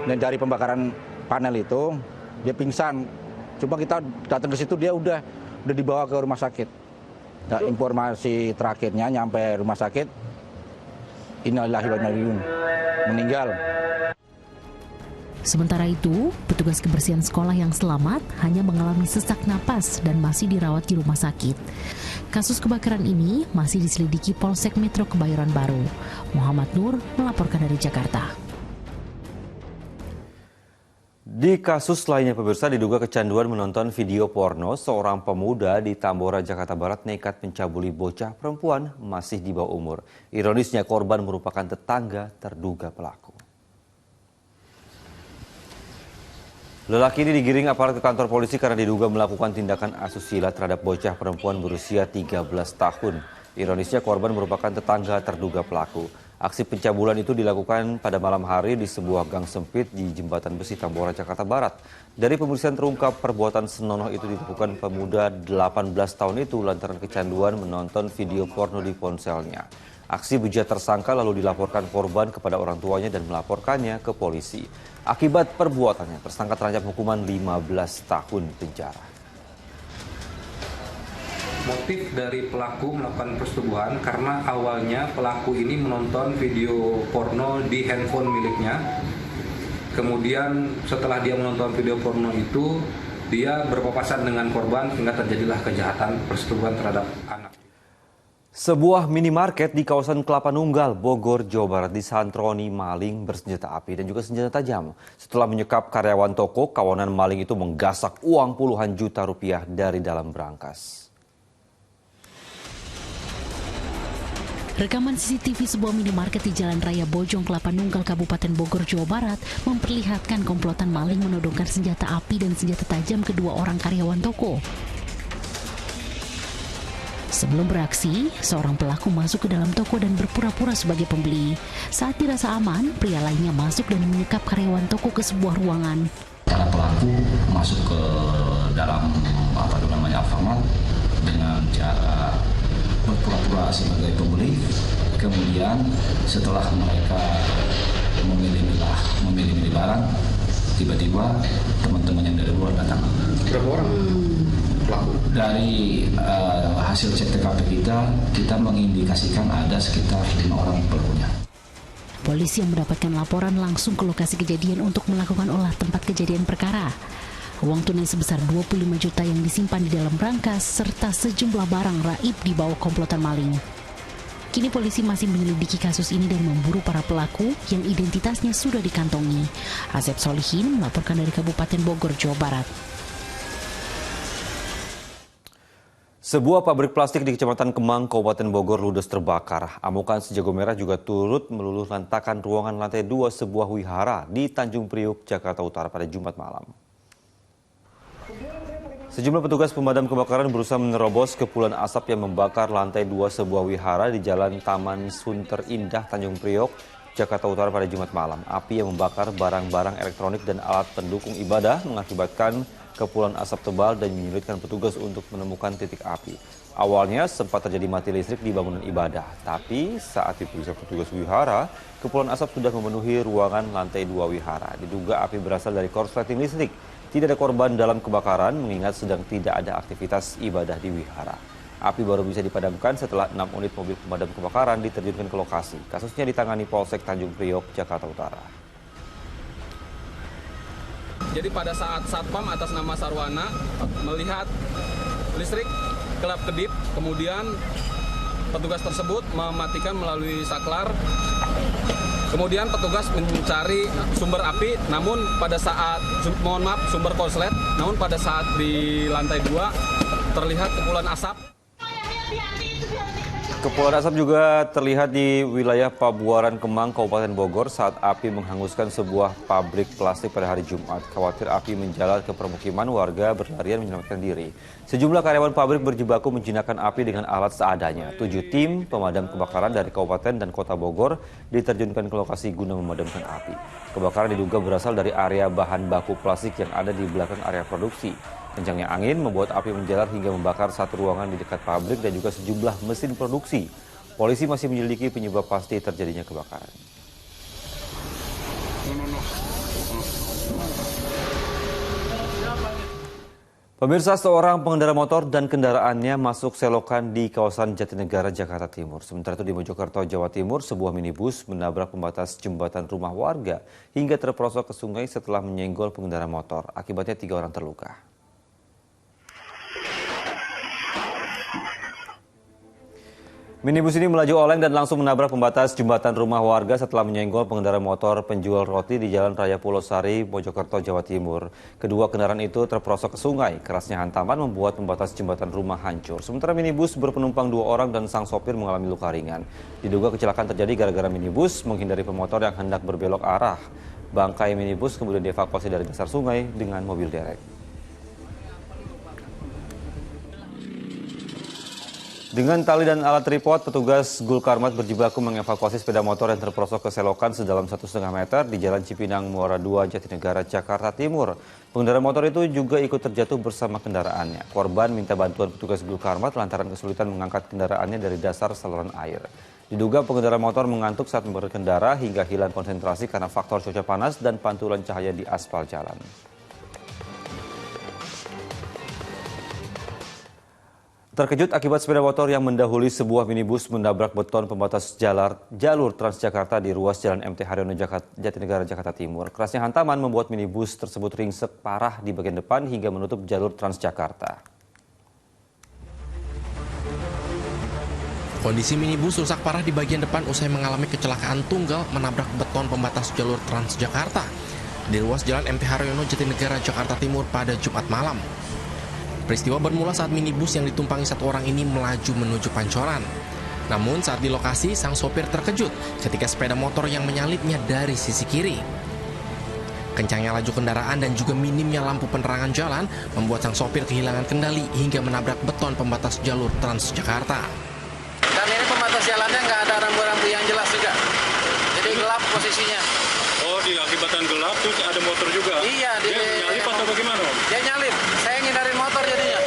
dari pembakaran panel itu, dia pingsan. Coba kita datang ke situ, dia udah dibawa ke rumah sakit. Nah, informasi terakhirnya nyampe rumah sakit, innalillahi wa inna ilaihi raji'un, meninggal. Sementara itu, petugas kebersihan sekolah yang selamat hanya mengalami sesak napas dan masih dirawat di rumah sakit. Kasus kebakaran ini masih diselidiki Polsek Metro Kebayoran Baru. Muhammad Nur melaporkan dari Jakarta. Di kasus lainnya, pemirsa, diduga kecanduan menonton video porno, seorang pemuda di Tambora, Jakarta Barat nekat mencabuli bocah perempuan masih di bawah umur. Ironisnya, korban merupakan tetangga terduga pelaku. Lelaki ini digiring aparat ke kantor polisi karena diduga melakukan tindakan asusila terhadap bocah perempuan berusia 13 tahun. Ironisnya, korban merupakan tetangga terduga pelaku. Aksi pencabulan itu dilakukan pada malam hari di sebuah gang sempit di Jembatan Besi Tambora, Jakarta Barat. Dari pemeriksaan terungkap perbuatan senonoh itu dilakukan pemuda 18 tahun itu lantaran kecanduan menonton video porno di ponselnya. Aksi bejat tersangka lalu dilaporkan korban kepada orang tuanya dan melaporkannya ke polisi. Akibat perbuatannya, tersangka terancam hukuman 15 tahun penjara. Motif dari pelaku melakukan persetubuhan karena awalnya pelaku ini menonton video porno di handphone miliknya. Kemudian setelah dia menonton video porno itu, dia berpapasan dengan korban hingga terjadilah kejahatan persetubuhan terhadap anak. Sebuah minimarket di kawasan Kelapa Nunggal, Bogor, Jawa Barat disantroni maling bersenjata api dan juga senjata tajam. Setelah menyekap karyawan toko, kawanan maling itu menggasak uang puluhan juta rupiah dari dalam brankas. Rekaman CCTV sebuah minimarket di Jalan Raya Bojong, Kelapa Nunggal, Kabupaten Bogor, Jawa Barat memperlihatkan komplotan maling menodongkan senjata api dan senjata tajam kedua orang karyawan toko. Sebelum beraksi, seorang pelaku masuk ke dalam toko dan berpura-pura sebagai pembeli. Saat dirasa aman, pria lainnya masuk dan menyekap karyawan toko ke sebuah ruangan. Para pelaku masuk ke dalam Alfamart dengan cara berpura-pura sebagai pembeli. Kemudian setelah mereka memilih barang, tiba-tiba teman-teman yang dari luar datang. Berapa orang? Dari hasil cek TKP kita mengindikasikan ada sekitar 5 orang pelakunya. Polisi yang mendapatkan laporan langsung ke lokasi kejadian untuk melakukan olah tempat kejadian perkara. Uang tunai sebesar 25 juta yang disimpan di dalam brankas serta sejumlah barang raib dibawa komplotan maling. Kini polisi masih menyelidiki kasus ini dan memburu para pelaku yang identitasnya sudah dikantongi. Asep Solihin melaporkan dari Kabupaten Bogor, Jawa Barat. Sebuah pabrik plastik di Kecamatan Kemang, Kabupaten Bogor ludes terbakar. Amukan sejago merah juga turut meluluh lantakan ruangan lantai 2 sebuah wihara di Tanjung Priuk, Jakarta Utara pada Jumat malam. Sejumlah petugas pemadam kebakaran berusaha menerobos kepulan asap yang membakar lantai 2 sebuah wihara di Jalan Taman Sunter Indah, Tanjung Priok, Jakarta Utara pada Jumat malam. Api yang membakar barang-barang elektronik dan alat pendukung ibadah mengakibatkan kepulan asap tebal dan menyulitkan petugas untuk menemukan titik api. Awalnya sempat terjadi mati listrik di bangunan ibadah, tapi saat diperiksa petugas wihara, kepulan asap sudah memenuhi ruangan lantai 2 wihara. Diduga api berasal dari korsleting listrik. Tidak ada korban dalam kebakaran, mengingat sedang tidak ada aktivitas ibadah di wihara. Api baru bisa dipadamkan setelah 6 unit mobil pemadam kebakaran diterjunkan ke lokasi. Kasusnya ditangani Polsek Tanjung Priok, Jakarta Utara. Jadi pada saat Satpam atas nama Sarwana melihat listrik kelap-kedip, kemudian petugas tersebut mematikan melalui saklar. Kemudian petugas mencari sumber api, namun pada saat, sumber korslet, namun pada saat di lantai 2 terlihat kepulan asap. Kepulan asap juga terlihat di wilayah Pabuaran Kemang, Kabupaten Bogor saat api menghanguskan sebuah pabrik plastik pada hari Jumat. Khawatir api menjalar ke permukiman, warga berlarian menyelamatkan diri. Sejumlah karyawan pabrik berjibaku menjinakkan api dengan alat seadanya. 7 tim pemadam kebakaran dari Kabupaten dan Kota Bogor diterjunkan ke lokasi guna memadamkan api. Kebakaran diduga berasal dari area bahan baku plastik yang ada di belakang area produksi. Kencangnya angin membuat api menjalar hingga membakar satu ruangan di dekat pabrik dan juga sejumlah mesin produksi. Polisi masih menyelidiki penyebab pasti terjadinya kebakaran. Pemirsa, seorang pengendara motor dan kendaraannya masuk selokan di kawasan Jatinegara, Jakarta Timur. Sementara itu di Mojokerto, Jawa Timur, sebuah minibus menabrak pembatas jembatan rumah warga hingga terperosok ke sungai setelah menyenggol pengendara motor. Akibatnya 3 orang terluka. Minibus ini melaju oleng dan langsung menabrak pembatas jembatan rumah warga setelah menyenggol pengendara motor penjual roti di Jalan Raya Pulau Sari, Mojokerto, Jawa Timur. Kedua kendaraan itu terperosok ke sungai. Kerasnya hantaman membuat pembatas jembatan rumah hancur. Sementara minibus berpenumpang 2 orang dan sang sopir mengalami luka ringan. Diduga kecelakaan terjadi gara-gara minibus menghindari pemotor yang hendak berbelok arah. Bangkai minibus kemudian dievakuasi dari dasar sungai dengan mobil derek. Dengan tali dan alat tripod, petugas Gulkarmat berjibaku mengevakuasi sepeda motor yang terperosok ke selokan sedalam 1,5 meter di Jalan Cipinang Muara 2, Jatinegara, Jakarta Timur. Pengendara motor itu juga ikut terjatuh bersama kendaraannya. Korban minta bantuan petugas Gulkarmat lantaran kesulitan mengangkat kendaraannya dari dasar saluran air. Diduga pengendara motor mengantuk saat berkendara hingga hilang konsentrasi karena faktor cuaca panas dan pantulan cahaya di aspal jalan. Terkejut akibat sepeda motor yang mendahului sebuah minibus menabrak beton pembatas jalur Transjakarta di ruas Jalan MT Haryono, Jatinegara, Jakarta Timur. Kerasnya hantaman membuat minibus tersebut ringsek parah di bagian depan hingga menutup jalur Transjakarta. Kondisi minibus rusak parah di bagian depan usai mengalami kecelakaan tunggal menabrak beton pembatas jalur Transjakarta di ruas Jalan MT Haryono, Jatinegara, Jakarta Timur pada Jumat malam. Peristiwa bermula saat minibus yang ditumpangi 1 orang ini melaju menuju Pancoran. Namun saat di lokasi, sang sopir terkejut ketika sepeda motor yang menyalipnya dari sisi kiri. Kencangnya laju kendaraan dan juga minimnya lampu penerangan jalan membuat sang sopir kehilangan kendali hingga menabrak beton pembatas jalur Transjakarta. Dan ini pembatas jalannya nggak ada rambu-rambu yang jelas juga. Jadi gelap posisinya. Oh, di akibatan gelap terus ada motor juga? Iya. Dia nyalip atau bagaimana? Dia nyalip. Saya ngindarin motor jadinya.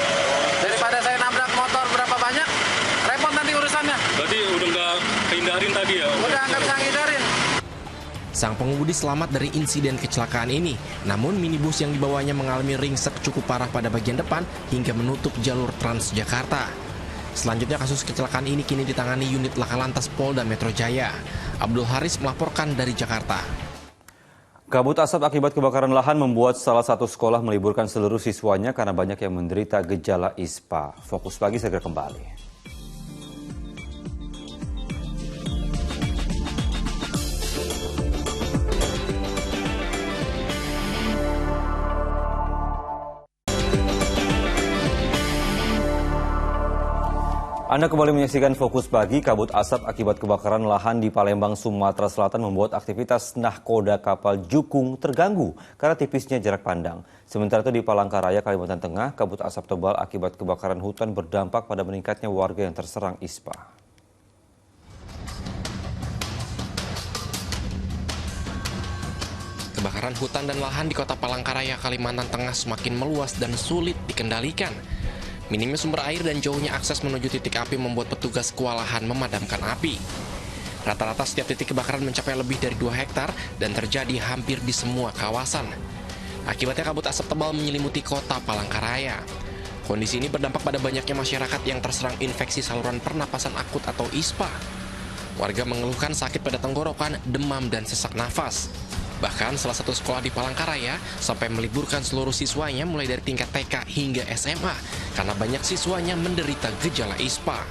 Daripada saya nabrak motor berapa banyak, repot nanti urusannya. Berarti udah nggak hindarin tadi ya? Udah nggak bisa ngindarin. Sang pengemudi selamat dari insiden kecelakaan ini. Namun minibus yang dibawanya mengalami ringsek cukup parah pada bagian depan hingga menutup jalur Transjakarta. Selanjutnya kasus kecelakaan ini kini ditangani unit Laka Lantas Polda Metro Jaya. Abdul Haris melaporkan dari Jakarta. Kabut asap akibat kebakaran lahan membuat salah satu sekolah meliburkan seluruh siswanya karena banyak yang menderita gejala ISPA. Fokus Pagi segera kembali. Anda kembali menyaksikan Fokus Pagi. Kabut asap akibat kebakaran lahan di Palembang, Sumatera Selatan membuat aktivitas nahkoda kapal Jukung terganggu karena tipisnya jarak pandang. Sementara itu di Palangkaraya, Kalimantan Tengah, kabut asap tebal akibat kebakaran hutan berdampak pada meningkatnya warga yang terserang ISPA. Kebakaran Kebakaran hutan dan lahan di Kota Palangkaraya, Kalimantan Tengah semakin meluas dan sulit dikendalikan. Minimnya sumber air dan jauhnya akses menuju titik api membuat petugas kewalahan memadamkan api. Rata-rata setiap titik kebakaran mencapai lebih dari 2 hektar dan terjadi hampir di semua kawasan. Akibatnya kabut asap tebal menyelimuti Kota Palangkaraya. Kondisi ini berdampak pada banyaknya masyarakat yang terserang infeksi saluran pernapasan akut atau ISPA. Warga mengeluhkan sakit pada tenggorokan, demam, dan sesak nafas. Bahkan salah satu sekolah di Palangkaraya sampai meliburkan seluruh siswanya mulai dari tingkat TK hingga SMA karena banyak siswanya menderita gejala ISPA.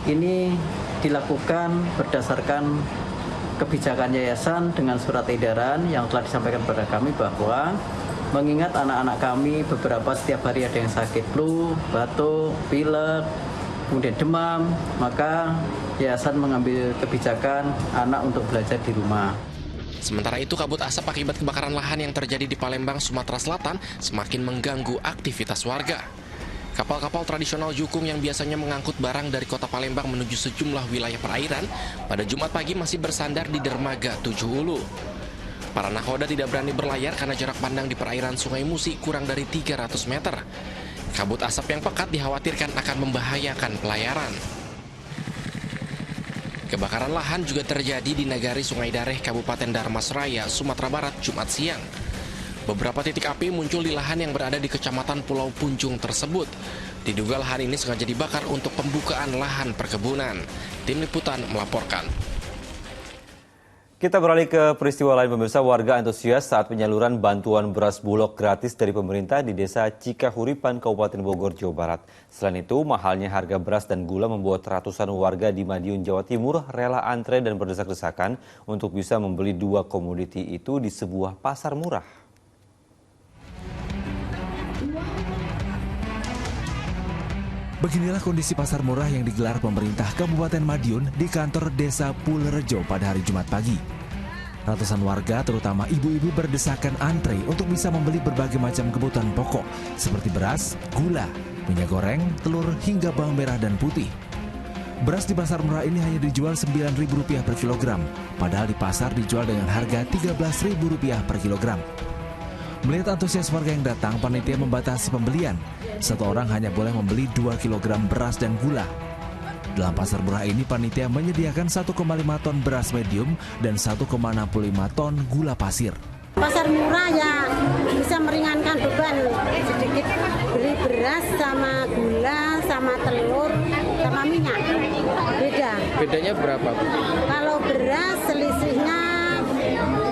Ini dilakukan berdasarkan kebijakan yayasan dengan surat edaran yang telah disampaikan kepada kami bahwa mengingat anak-anak kami beberapa setiap hari ada yang sakit flu, batuk, pilek, kemudian demam, maka yayasan mengambil kebijakan anak untuk belajar di rumah. Sementara itu, kabut asap akibat kebakaran lahan yang terjadi di Palembang, Sumatera Selatan semakin mengganggu aktivitas warga. Kapal-kapal tradisional jukung yang biasanya mengangkut barang dari kota Palembang menuju sejumlah wilayah perairan pada Jumat pagi masih bersandar di dermaga Tujuh Hulu. Para nakoda tidak berani berlayar karena jarak pandang di perairan Sungai Musi kurang dari 300 meter. Kabut asap yang pekat dikhawatirkan akan membahayakan pelayaran. Kebakaran lahan juga terjadi di Nagari Sungai Dareh, Kabupaten Darmasraya, Sumatera Barat, Jumat siang. Beberapa titik api muncul di lahan yang berada di Kecamatan Pulau Punjung tersebut. Diduga lahan ini sengaja dibakar untuk pembukaan lahan perkebunan. Tim Liputan melaporkan. Kita beralih ke peristiwa lain, pemirsa. Warga antusias saat penyaluran bantuan beras bulog gratis dari pemerintah di Desa Cikahuripan, Kabupaten Bogor, Jawa Barat. Selain itu, mahalnya harga beras dan gula membuat ratusan warga di Madiun, Jawa Timur rela antre dan berdesak-desakan untuk bisa membeli 2 komoditi itu di sebuah pasar murah. Beginilah kondisi pasar murah yang digelar pemerintah Kabupaten Madiun di kantor Desa Pulerejo pada hari Jumat pagi. Ratusan warga, terutama ibu-ibu, berdesakan antre untuk bisa membeli berbagai macam kebutuhan pokok seperti beras, gula, minyak goreng, telur, hingga bawang merah dan putih. Beras di pasar murah ini hanya dijual Rp9.000 per kilogram, padahal di pasar dijual dengan harga Rp13.000 per kilogram. Melihat antusias warga yang datang, panitia membatasi pembelian. Satu orang hanya boleh membeli 2 kg beras dan gula. Dalam pasar murah ini, panitia menyediakan 1,5 ton beras medium dan 1,65 ton gula pasir. Pasar murah ya bisa meringankan beban sedikit, beli beras sama gula sama telur sama minyak. Beda. Bedanya berapa, Bu? Kalau beras selisihnya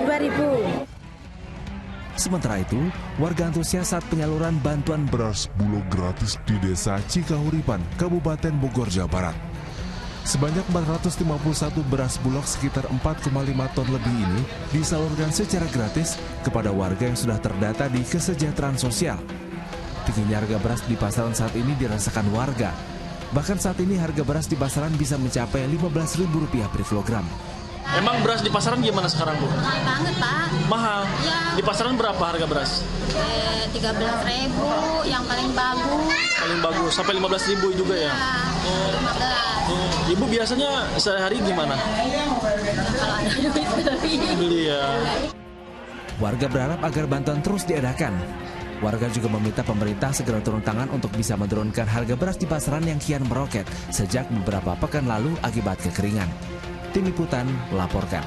2.000. Sementara itu, warga antusias saat penyaluran bantuan beras bulog gratis di Desa Cikahuripan, Kabupaten Bogor, Jawa Barat. Sebanyak 451 beras bulog sekitar 4,5 ton lebih ini disalurkan secara gratis kepada warga yang sudah terdata di Kesejahteraan Sosial. Tingginya harga beras di pasaran saat ini dirasakan warga. Bahkan saat ini harga beras di pasaran bisa mencapai Rp15.000 per kilogram. Emang beras di pasaran gimana sekarang, Bu? Mahal banget, Pak. Mahal? Ya. Di pasaran berapa harga beras? 13.000 yang paling bagus. Paling bagus, sampai 15.000 juga ya? 15. Ibu biasanya sehari gimana? Kalau ada duit beli ya. Warga berharap agar bantuan terus diadakan. Warga juga meminta pemerintah segera turun tangan untuk bisa menurunkan harga beras di pasaran yang kian meroket sejak beberapa pekan lalu akibat kekeringan. Tim Liputan melaporkan.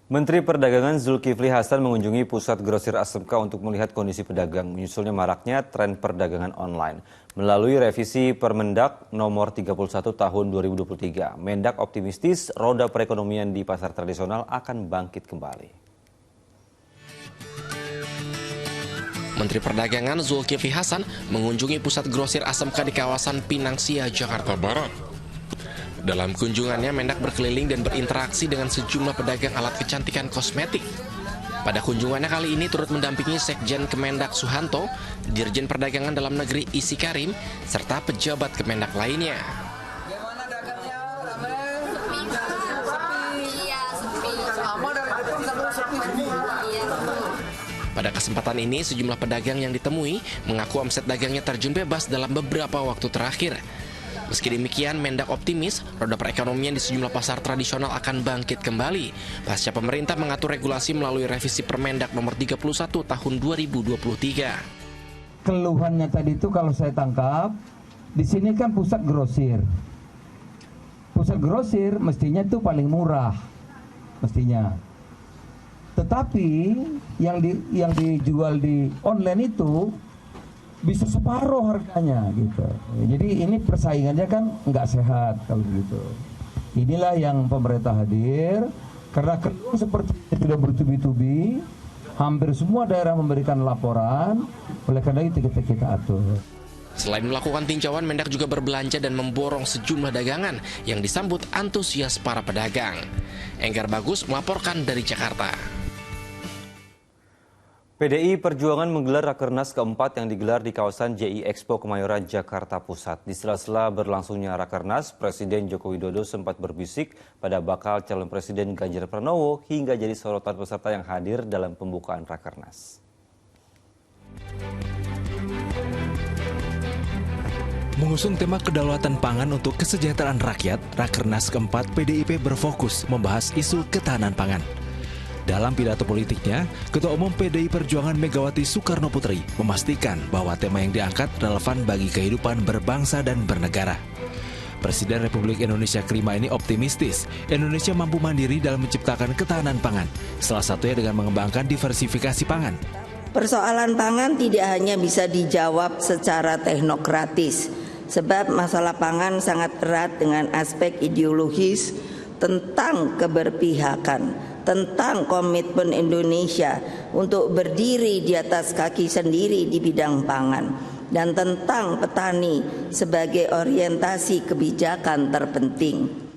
Menteri Perdagangan Zulkifli Hasan mengunjungi pusat grosir ASMK untuk melihat kondisi pedagang menyusulnya maraknya tren perdagangan online. Melalui revisi Permendak nomor 31 tahun 2023, Mendak optimistis roda perekonomian di pasar tradisional akan bangkit kembali. Menteri Perdagangan Zulkifli Hasan mengunjungi pusat grosir ASMK di kawasan Pinang Sia, Jakarta Barat. Dalam kunjungannya, Mendak berkeliling dan berinteraksi dengan sejumlah pedagang alat kecantikan kosmetik. Pada kunjungannya kali ini turut mendampingi Sekjen Kemendak Suhanto, Dirjen Perdagangan Dalam Negeri Isi Karim, serta pejabat Kemendak lainnya. Pada kesempatan ini, sejumlah pedagang yang ditemui mengaku omset dagangnya terjun bebas dalam beberapa waktu terakhir. Meski demikian, Mendak optimis roda perekonomian di sejumlah pasar tradisional akan bangkit kembali pasca pemerintah mengatur regulasi melalui revisi Permendak nomor 31 tahun 2023. Keluhannya tadi itu kalau saya tangkap, di sini kan pusat grosir. Pusat grosir mestinya itu paling murah, mestinya. Tetapi yang dijual di online itu bisa separuh harganya gitu. Jadi ini persaingannya kan nggak sehat kalau begitu. Inilah yang pemerintah hadir karena keluhan seperti ini sudah bertubi-tubi. Hampir semua daerah memberikan laporan. Oleh karena itu kita atur. Selain melakukan tinjauan, Mendak juga berbelanja dan memborong sejumlah dagangan yang disambut antusias para pedagang. Enggar Bagus melaporkan dari Jakarta. PDI Perjuangan menggelar Rakernas keempat yang digelar di kawasan JI Expo Kemayoran, Jakarta Pusat. Di sela-sela berlangsungnya Rakernas, Presiden Joko Widodo sempat berbisik pada bakal calon Presiden Ganjar Pranowo hingga jadi sorotan peserta yang hadir dalam pembukaan Rakernas. Mengusung tema kedaulatan pangan untuk kesejahteraan rakyat, Rakernas keempat PDIP berfokus membahas isu ketahanan pangan. Dalam pidato politiknya, Ketua Umum PDI Perjuangan Megawati Soekarno Putri memastikan bahwa tema yang diangkat relevan bagi kehidupan berbangsa dan bernegara. Presiden Republik Indonesia ke-5 ini optimistis Indonesia mampu mandiri dalam menciptakan ketahanan pangan, salah satunya dengan mengembangkan diversifikasi pangan. Persoalan pangan tidak hanya bisa dijawab secara teknokratis, sebab masalah pangan sangat erat dengan aspek ideologis tentang keberpihakan, tentang komitmen Indonesia untuk berdiri di atas kaki sendiri di bidang pangan, dan tentang petani sebagai orientasi kebijakan terpenting.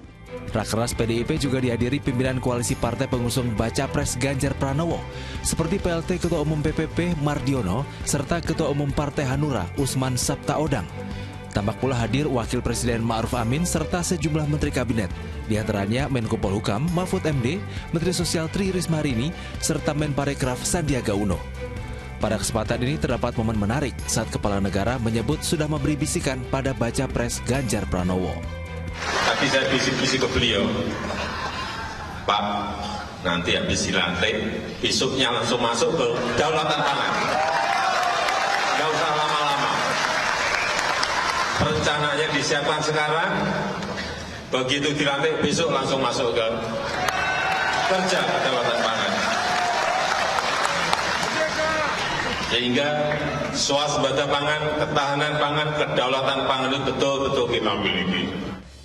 Rakernas PDIP juga dihadiri pimpinan koalisi partai pengusung Baca Pres Ganjar Pranowo, seperti PLT Ketua Umum PPP Mardiono, serta Ketua Umum Partai Hanura Usman Sabtaodang. Tampak pula hadir Wakil Presiden Ma'ruf Amin serta sejumlah Menteri Kabinet, di antaranya Menko Polhukam Mahfud MD, Menteri Sosial Tri Risma Hari ini, serta Menparekraf Sandiaga Uno. Pada kesempatan ini terdapat momen menarik saat Kepala Negara menyebut sudah memberi bisikan pada Baca Pres Ganjar Pranowo. Tadi saya bisik-bisik ke beliau, Pak, nanti habis dilantik, besoknya langsung masuk ke kedaulatan pangan. Nggak usah lama-lama. Rencananya disiapkan sekarang, begitu dilantik besok langsung masuk ke kerja kedaulatan pangan. Sehingga swasembada pangan, ketahanan pangan, kedaulatan pangan itu betul-betul kita miliki.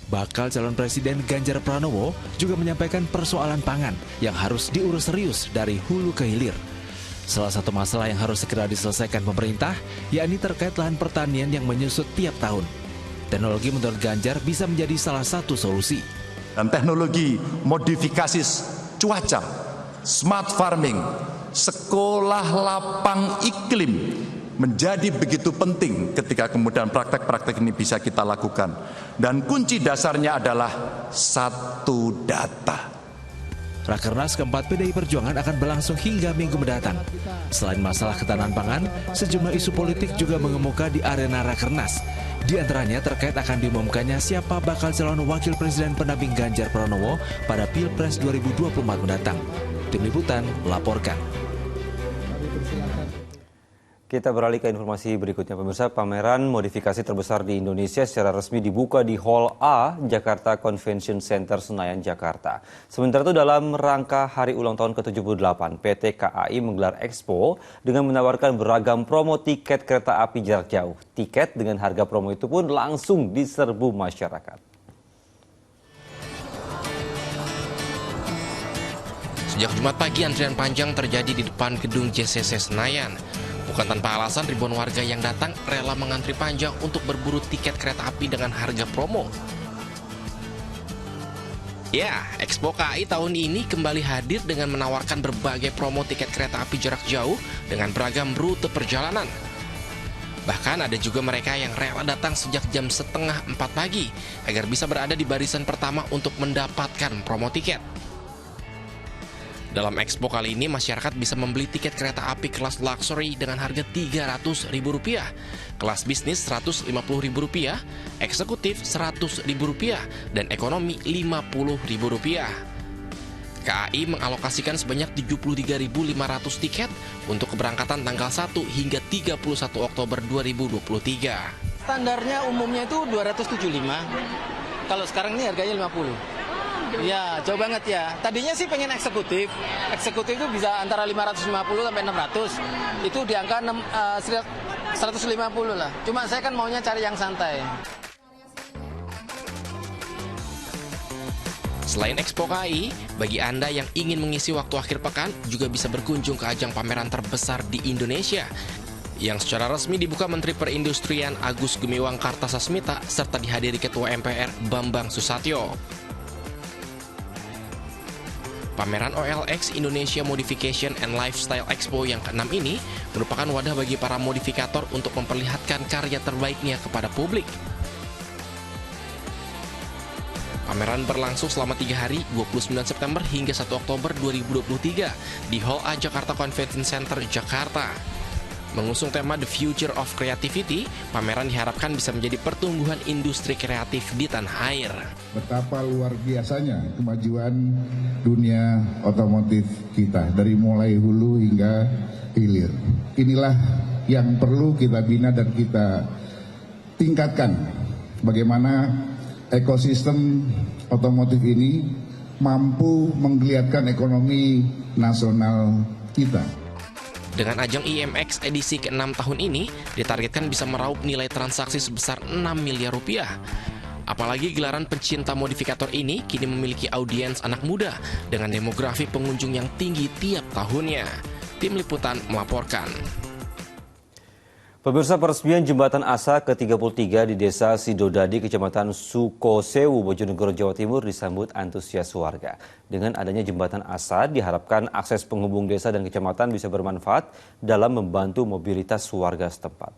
Bakal calon Presiden Ganjar Pranowo juga menyampaikan persoalan pangan yang harus diurus serius dari hulu ke hilir. Salah satu masalah yang harus segera diselesaikan pemerintah, yakni terkait lahan pertanian yang menyusut tiap tahun. Teknologi menurut Ganjar bisa menjadi salah satu solusi. Dan teknologi modifikasi cuaca, smart farming, sekolah lapang iklim menjadi begitu penting ketika kemudian praktek-praktek ini bisa kita lakukan. Dan kunci dasarnya adalah satu data. Rakernas keempat PDI Perjuangan akan berlangsung hingga minggu mendatang. Selain masalah ketahanan pangan, sejumlah isu politik juga mengemuka di arena Rakernas. Di antaranya terkait akan diumumkannya siapa bakal calon wakil presiden pendamping Ganjar Pranowo pada Pilpres 2024 mendatang. Tim Liputan melaporkan. Kita beralih ke informasi berikutnya, pemirsa. Pameran modifikasi terbesar di Indonesia secara resmi dibuka di Hall A, Jakarta Convention Center, Senayan, Jakarta. Sementara itu dalam rangka hari ulang tahun ke-78, PT KAI menggelar Expo dengan menawarkan beragam promo tiket kereta api jarak jauh. Tiket dengan harga promo itu pun langsung diserbu masyarakat. Sejak Jumat pagi, antrian panjang terjadi di depan gedung JCC Senayan. Bukan tanpa alasan, ribuan warga yang datang rela mengantri panjang untuk berburu tiket kereta api dengan harga promo. Ya, Expo KAI tahun ini kembali hadir dengan menawarkan berbagai promo tiket kereta api jarak jauh dengan beragam rute perjalanan. Bahkan ada juga mereka yang rela datang sejak jam 3:30 pagi agar bisa berada di barisan pertama untuk mendapatkan promo tiket. Dalam ekspo kali ini, masyarakat bisa membeli tiket kereta api kelas luxury dengan harga Rp300.000, kelas bisnis Rp150.000, eksekutif Rp100.000, dan ekonomi Rp50.000. KAI mengalokasikan sebanyak 73.500 tiket untuk keberangkatan tanggal 1 hingga 31 Oktober 2023. Standarnya umumnya itu 275, kalau sekarang ini harganya 50. Ya, jauh banget ya. Tadinya sih pengen eksekutif. Eksekutif itu bisa antara 550 sampai 600. Itu di angka 150 lah. Cuma saya kan maunya cari yang santai. Selain Expo KAI, bagi Anda yang ingin mengisi waktu akhir pekan juga bisa berkunjung ke ajang pameran terbesar di Indonesia yang secara resmi dibuka Menteri Perindustrian Agus Gumiwang Kartasasmita serta dihadiri Ketua MPR Bambang Susatyo. Pameran OLX Indonesia Modification and Lifestyle Expo yang ke-6 ini merupakan wadah bagi para modifikator untuk memperlihatkan karya terbaiknya kepada publik. Pameran berlangsung selama 3 hari, 29 September hingga 1 Oktober 2023 di Hall A Jakarta Convention Center, Jakarta. Mengusung tema The Future of Creativity, pameran diharapkan bisa menjadi pertumbuhan industri kreatif di tanah air. Betapa luar biasanya kemajuan dunia otomotif kita, dari mulai hulu hingga hilir. Inilah yang perlu kita bina dan kita tingkatkan. Bagaimana ekosistem otomotif ini mampu menggeliatkan ekonomi nasional kita. Dengan ajang IMX edisi ke-6 tahun ini, ditargetkan bisa meraup nilai transaksi sebesar 6 miliar rupiah. Apalagi gelaran pencinta modifikator ini kini memiliki audiens anak muda dengan demografi pengunjung yang tinggi tiap tahunnya. Tim Liputan melaporkan. Pemirsa, peresmian Jembatan Asa ke-33 di Desa Sidodadi, Kecamatan Sukosewu, Bojonegoro, Jawa Timur disambut antusias warga. Dengan adanya Jembatan Asa, diharapkan akses penghubung desa dan kecamatan bisa bermanfaat dalam membantu mobilitas warga setempat.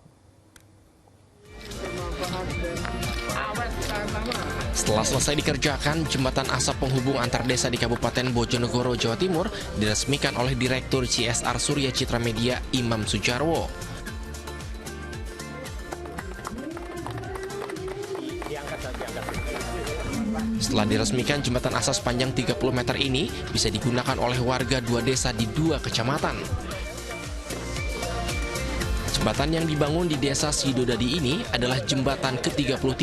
Setelah selesai dikerjakan, Jembatan Asa penghubung antar desa di Kabupaten Bojonegoro, Jawa Timur diresmikan oleh Direktur CSR Surya Citra Media Imam Sujarwo. Setelah diresmikan, jembatan Asa sepanjang 30 meter ini bisa digunakan oleh warga 2 desa di 2 kecamatan. Jembatan yang dibangun di Desa Sidodadi ini adalah jembatan ke-33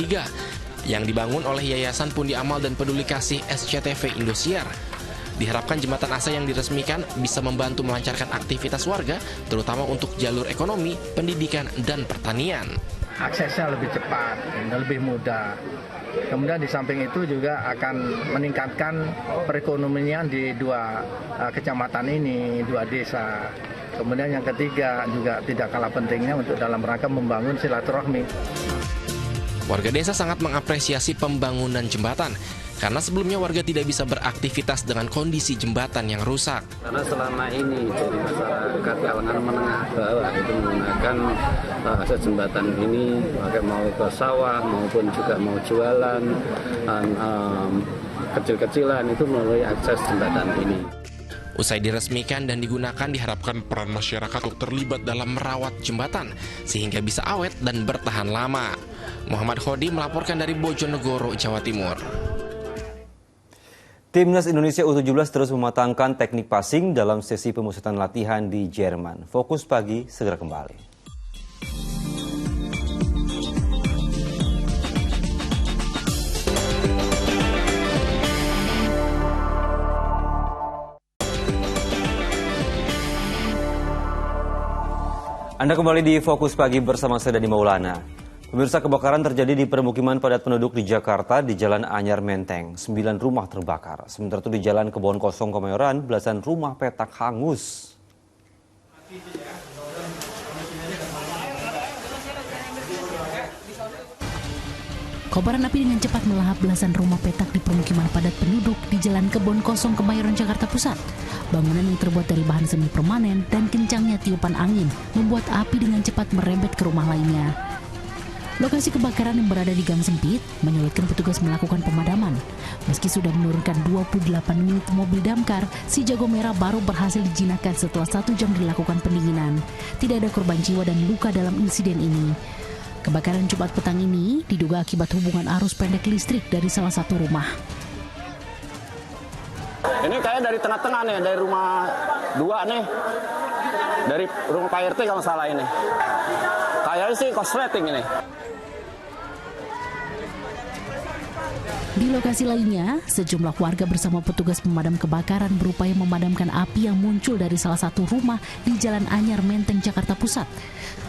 yang dibangun oleh Yayasan Pundi Amal dan Peduli Kasih SCTV Indosiar. Diharapkan jembatan Asa yang diresmikan bisa membantu melancarkan aktivitas warga, terutama untuk jalur ekonomi, pendidikan, dan pertanian. Aksesnya lebih cepat dan lebih mudah. Kemudian di samping itu juga akan meningkatkan perekonomian di 2 kecamatan ini, 2 desa. Kemudian yang ketiga juga tidak kalah pentingnya untuk dalam rangka membangun silaturahmi. Warga desa sangat mengapresiasi pembangunan jembatan karena sebelumnya warga tidak bisa beraktivitas dengan kondisi jembatan yang rusak. Karena selama ini dari masyarakat kalangan menengah bawah itu menggunakan akses jembatan ini, mau ke sawah maupun juga mau jualan kecil-kecilan itu melalui akses jembatan ini. Usai diresmikan dan digunakan, diharapkan peran masyarakat untuk terlibat dalam merawat jembatan sehingga bisa awet dan bertahan lama. Muhammad Khodi melaporkan dari Bojonegoro, Jawa Timur. Timnas Indonesia U17 terus mematangkan teknik passing dalam sesi pemusatan latihan di Jerman. Fokus Pagi segera kembali. Anda kembali di Fokus Pagi bersama saya Dani Maulana. Pemirsa, kebakaran terjadi di permukiman padat penduduk di Jakarta di Jalan Anyar Menteng. 9 rumah terbakar. Sementara itu di Jalan Kebon Kosong Kemayoran, belasan rumah petak hangus. Kobaran api dengan cepat melahap belasan rumah petak di permukiman padat penduduk di Jalan Kebon Kosong Kemayoran, Jakarta Pusat. Bangunan yang terbuat dari bahan semi permanen dan kencangnya tiupan angin membuat api dengan cepat merembet ke rumah lainnya. Lokasi kebakaran yang berada di gang sempit menyulitkan petugas melakukan pemadaman. Meski sudah menurunkan 28 unit mobil damkar, si jago merah baru berhasil dijinakkan setelah 1 jam dilakukan pendinginan. Tidak ada korban jiwa dan luka dalam insiden ini. Kebakaran Jumat petang ini diduga akibat hubungan arus pendek listrik dari salah satu rumah. Ini kayak dari tengah-tengah nih, dari rumah 2 nih. Dari rumah Pak RT kalau salah ini. Kayaknya sih korsleting ini. Di lokasi lainnya, sejumlah warga bersama petugas pemadam kebakaran berupaya memadamkan api yang muncul dari salah satu rumah di Jalan Anyar, Menteng, Jakarta Pusat.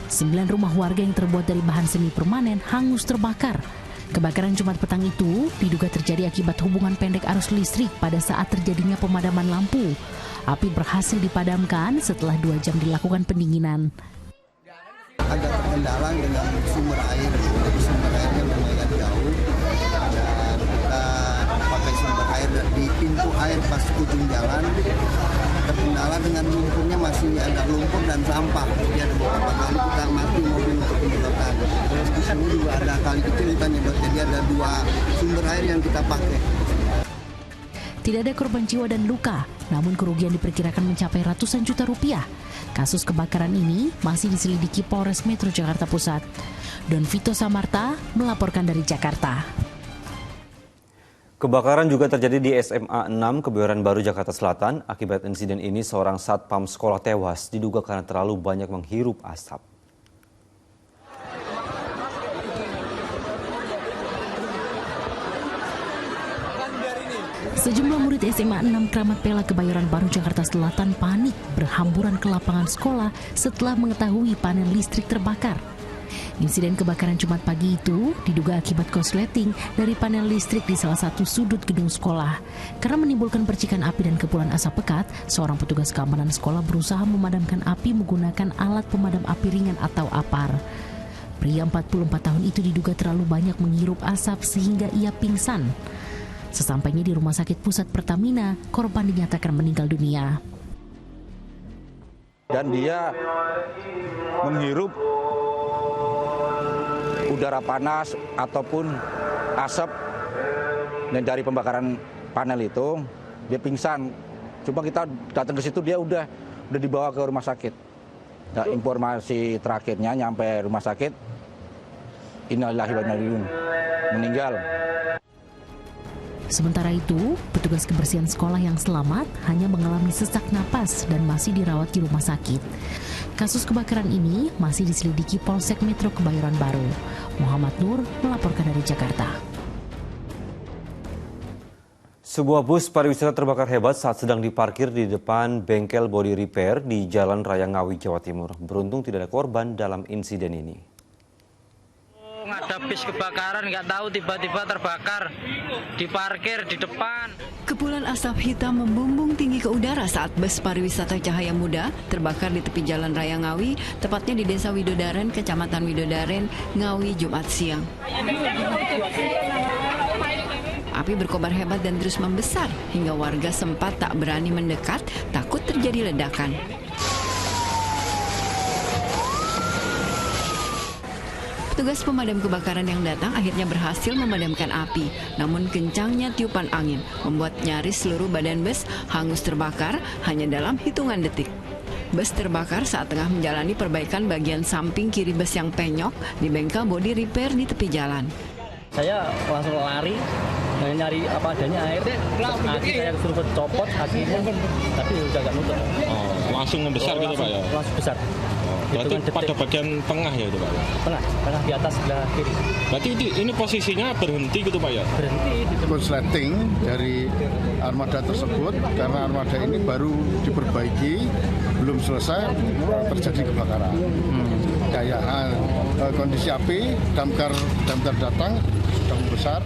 9 rumah warga yang terbuat dari bahan semi permanen hangus terbakar. Kebakaran Jumat petang itu diduga terjadi akibat hubungan pendek arus listrik pada saat terjadinya pemadaman lampu. Api berhasil dipadamkan setelah 2 jam dilakukan pendinginan. Agak terkendala dengan sumber air, jadi sumber airnya lumayan jauh. Dan kita pakai sumber air di pintu air pas ujung jalan. Terkendala dengan lumpurnya, masih ada lumpur dan sampah. Jadi ada beberapa kali kita mati mobil untuk penyedotan. Terus di sini juga ada kali kecil kita nyedot, jadi ada 2 sumber air yang kita pakai. Tidak ada korban jiwa dan luka, namun kerugian diperkirakan mencapai ratusan juta rupiah. Kasus kebakaran ini masih diselidiki Polres Metro Jakarta Pusat. Don Vito Samarta melaporkan dari Jakarta. Kebakaran juga terjadi di SMA 6 Kebayoran Baru, Jakarta Selatan. Akibat insiden ini, seorang satpam sekolah tewas diduga karena terlalu banyak menghirup asap. Sejumlah murid SMA 6 Kramat Pela Kebayoran Baru, Jakarta Selatan panik berhamburan ke lapangan sekolah setelah mengetahui panel listrik terbakar. Insiden kebakaran Jumat pagi itu diduga akibat korsleting dari panel listrik di salah satu sudut gedung sekolah. Karena menimbulkan percikan api dan kepulan asap pekat, seorang petugas keamanan sekolah berusaha memadamkan api menggunakan alat pemadam api ringan atau APAR. Pria 44 tahun itu diduga terlalu banyak menghirup asap sehingga ia pingsan. Sesampainya di Rumah Sakit Pusat Pertamina, korban dinyatakan meninggal dunia. Dan dia menghirup udara panas ataupun asap dari pembakaran panel itu, dia pingsan. Coba kita datang ke situ, dia udah dibawa ke rumah sakit. Nah, informasi terakhirnya nyampe rumah sakit, innalillahi wa inna ilaihi raji'un, meninggal. Sementara itu, petugas kebersihan sekolah yang selamat hanya mengalami sesak napas dan masih dirawat di rumah sakit. Kasus kebakaran ini masih diselidiki Polsek Metro Kebayoran Baru. Muhammad Nur melaporkan dari Jakarta. Sebuah bus pariwisata terbakar hebat saat sedang diparkir di depan bengkel body repair di Jalan Raya Ngawi, Jawa Timur. Beruntung tidak ada korban dalam insiden ini. Ada bis kebakaran, nggak tahu tiba-tiba terbakar, diparkir di depan. Kepulan asap hitam membumbung tinggi ke udara saat bus pariwisata Cahaya Muda terbakar di tepi Jalan Raya Ngawi, tepatnya di Desa Widodaren, Kecamatan Widodaren, Ngawi, Jumat siang. Api berkobar hebat dan terus membesar hingga warga sempat tak berani mendekat, takut terjadi ledakan. Petugas pemadam kebakaran yang datang akhirnya berhasil memadamkan api. Namun kencangnya tiupan angin membuat nyaris seluruh badan bus hangus terbakar hanya dalam hitungan detik. Bus terbakar saat tengah menjalani perbaikan bagian samping kiri bus yang penyok di bengkel body repair di tepi jalan. Saya langsung lari, nyari apa adanya air. Kaki saya suruh copot kakinya, tapi udah gak nutup. Oh, langsung membesar gitu Pak ya? Langsung besar. Berarti pada bagian tengah ya itu Pak? Tengah di atas sebelah kiri. Berarti ini posisinya berhenti gitu Pak ya? Berhenti. Korsleting dari armada tersebut karena armada ini baru diperbaiki, belum selesai terjadi kebakaran. Kondisi api, damkar datang sudah membesar.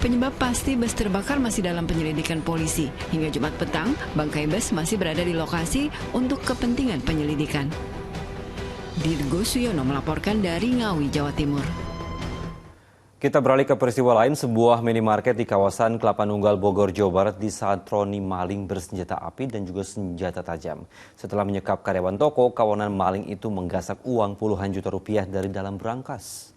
Penyebab pasti bus terbakar masih dalam penyelidikan polisi. Hingga Jumat petang, bangkai bus masih berada di lokasi untuk kepentingan penyelidikan. Dirgo Suyono melaporkan dari Ngawi, Jawa Timur. Kita beralih ke peristiwa lain, sebuah minimarket di kawasan Kelapa Nunggal, Bogor, Jawa Barat disantroni maling bersenjata api dan juga senjata tajam. Setelah menyekap karyawan toko, kawanan maling itu menggasak uang puluhan juta rupiah dari dalam berangkas.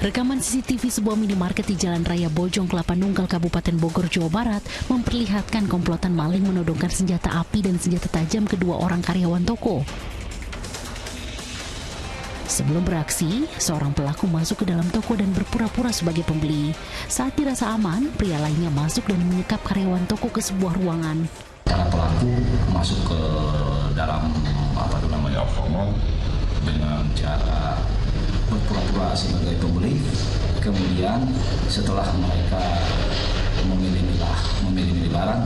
Rekaman CCTV sebuah minimarket di Jalan Raya Bojong Kelapa Nunggal, Kabupaten Bogor, Jawa Barat memperlihatkan komplotan maling menodongkan senjata api dan senjata tajam kedua orang karyawan toko. Sebelum beraksi, seorang pelaku masuk ke dalam toko dan berpura-pura sebagai pembeli. Saat dirasa aman, pria lainnya masuk dan menyekap karyawan toko ke sebuah ruangan. Para pelaku masuk ke dalam mall dengan cara berpura-pura sebagai pembeli. Kemudian setelah mereka memilih barang,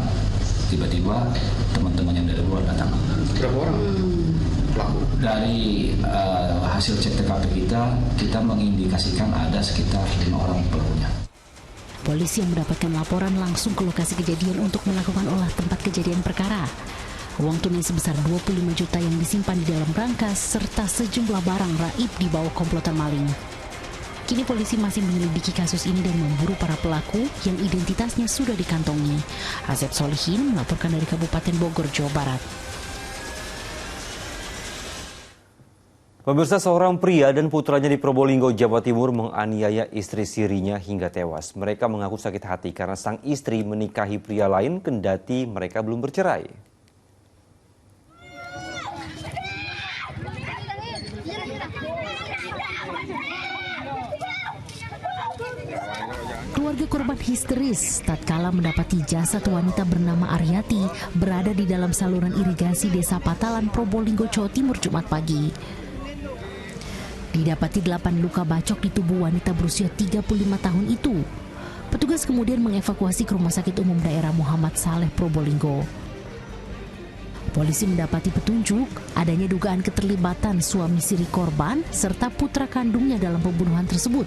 tiba-tiba teman-teman yang dari luar datang. Berapa orang pelaku? Dari hasil cek TKP kita mengindikasikan ada sekitar 5 orang pelakunya. Polisi yang mendapatkan laporan langsung ke lokasi kejadian untuk melakukan olah tempat kejadian perkara. Uang tunai sebesar 25 juta yang disimpan di dalam brankas serta sejumlah barang raib dibawa komplotan maling. Kini polisi masih menyelidiki kasus ini dan memburu para pelaku yang identitasnya sudah dikantongi. Asep Solihin melaporkan dari Kabupaten Bogor, Jawa Barat. Pemirsa, seorang pria dan putranya di Probolinggo, Jawa Timur menganiaya istri sirinya hingga tewas. Mereka mengaku sakit hati karena sang istri menikahi pria lain kendati mereka belum bercerai. Keluarga korban histeris tatkala mendapati jasad wanita bernama Aryati berada di dalam saluran irigasi Desa Patalan, Probolinggo, Jawa Timur, Jumat pagi. Didapati 8 luka bacok di tubuh wanita berusia 35 tahun itu. Petugas kemudian mengevakuasi ke Rumah Sakit Umum Daerah Muhammad Saleh, Probolinggo. Polisi mendapati petunjuk adanya dugaan keterlibatan suami siri korban serta putra kandungnya dalam pembunuhan tersebut.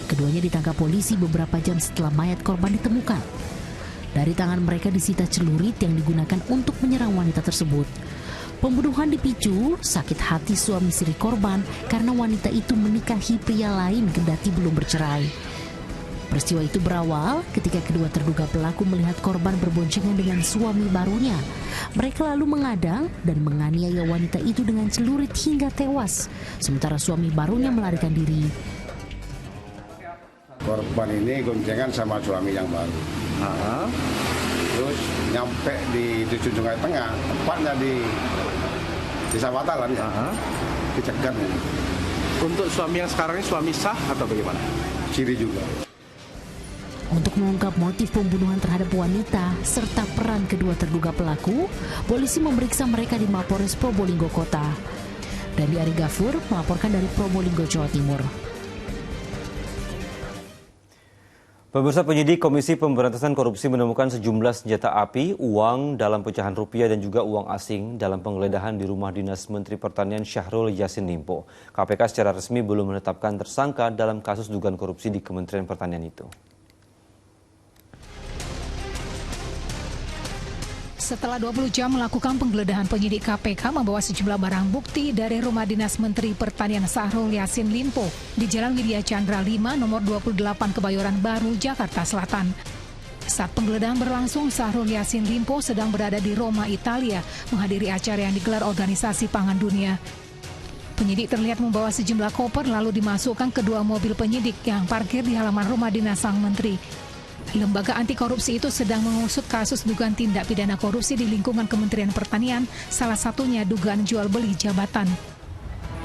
Keduanya ditangkap polisi beberapa jam setelah mayat korban ditemukan. Dari tangan mereka disita celurit yang digunakan untuk menyerang wanita tersebut. Pembunuhan dipicu sakit hati suami siri korban karena wanita itu menikahi pria lain kendati belum bercerai. Peristiwa itu berawal ketika kedua terduga pelaku melihat korban berboncengan dengan suami barunya. Mereka lalu mengadang dan menganiaya wanita itu dengan celurit hingga tewas. Sementara suami barunya melarikan diri. Korban ini goncengan sama suami yang baru. Terus nyampe di Dusun Sungai Tengah, tepatnya di Desa Patalan ya. Dicegat. Untuk suami yang sekarang ini suami sah atau bagaimana? Ciri juga. Untuk mengungkap motif pembunuhan terhadap wanita serta peran kedua terduga pelaku, polisi memeriksa mereka di Mapolres Probolinggo Kota. Dandi Ari Gafur melaporkan dari Probolinggo, Jawa Timur. Pemirsa, penyidik Komisi Pemberantasan Korupsi menemukan sejumlah senjata api, uang dalam pecahan rupiah dan juga uang asing dalam penggeledahan di rumah dinas Menteri Pertanian Syahrul Yassin Limpo. KPK secara resmi belum menetapkan tersangka dalam kasus dugaan korupsi di Kementerian Pertanian itu. Setelah 20 jam melakukan penggeledahan, penyidik KPK membawa sejumlah barang bukti dari rumah dinas Menteri Pertanian Syahrul Yassin Limpo di Jalan Widya Chandra 5, nomor 28 Kebayoran Baru, Jakarta Selatan. Saat penggeledahan berlangsung, Syahrul Yassin Limpo sedang berada di Roma, Italia, menghadiri acara yang digelar Organisasi Pangan Dunia. Penyidik terlihat membawa sejumlah koper lalu dimasukkan ke dua mobil penyidik yang parkir di halaman rumah dinas sang menteri. Lembaga anti korupsi itu sedang mengusut kasus dugaan tindak pidana korupsi di lingkungan Kementerian Pertanian, salah satunya dugaan jual beli jabatan.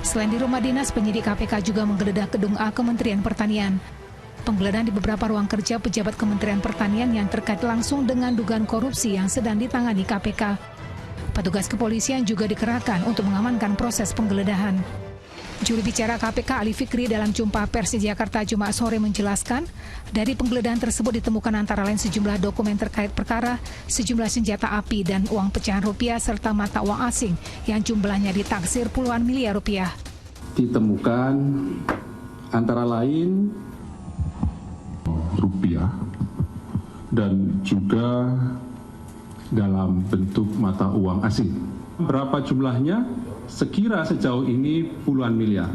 Selain di rumah dinas, penyidik KPK juga menggeledah gedung A Kementerian Pertanian. Penggeledahan di beberapa ruang kerja pejabat Kementerian Pertanian yang terkait langsung dengan dugaan korupsi yang sedang ditangani KPK. Petugas kepolisian juga dikerahkan untuk mengamankan proses penggeledahan. Juru bicara KPK Ali Fikri dalam jumpa pers di Jakarta Jumat sore menjelaskan, dari penggeledahan tersebut ditemukan antara lain sejumlah dokumen terkait perkara, sejumlah senjata api dan uang pecahan rupiah serta mata uang asing yang jumlahnya ditaksir puluhan miliar rupiah. Ditemukan antara lain rupiah dan juga dalam bentuk mata uang asing. Berapa jumlahnya? Sekira sejauh ini puluhan miliar.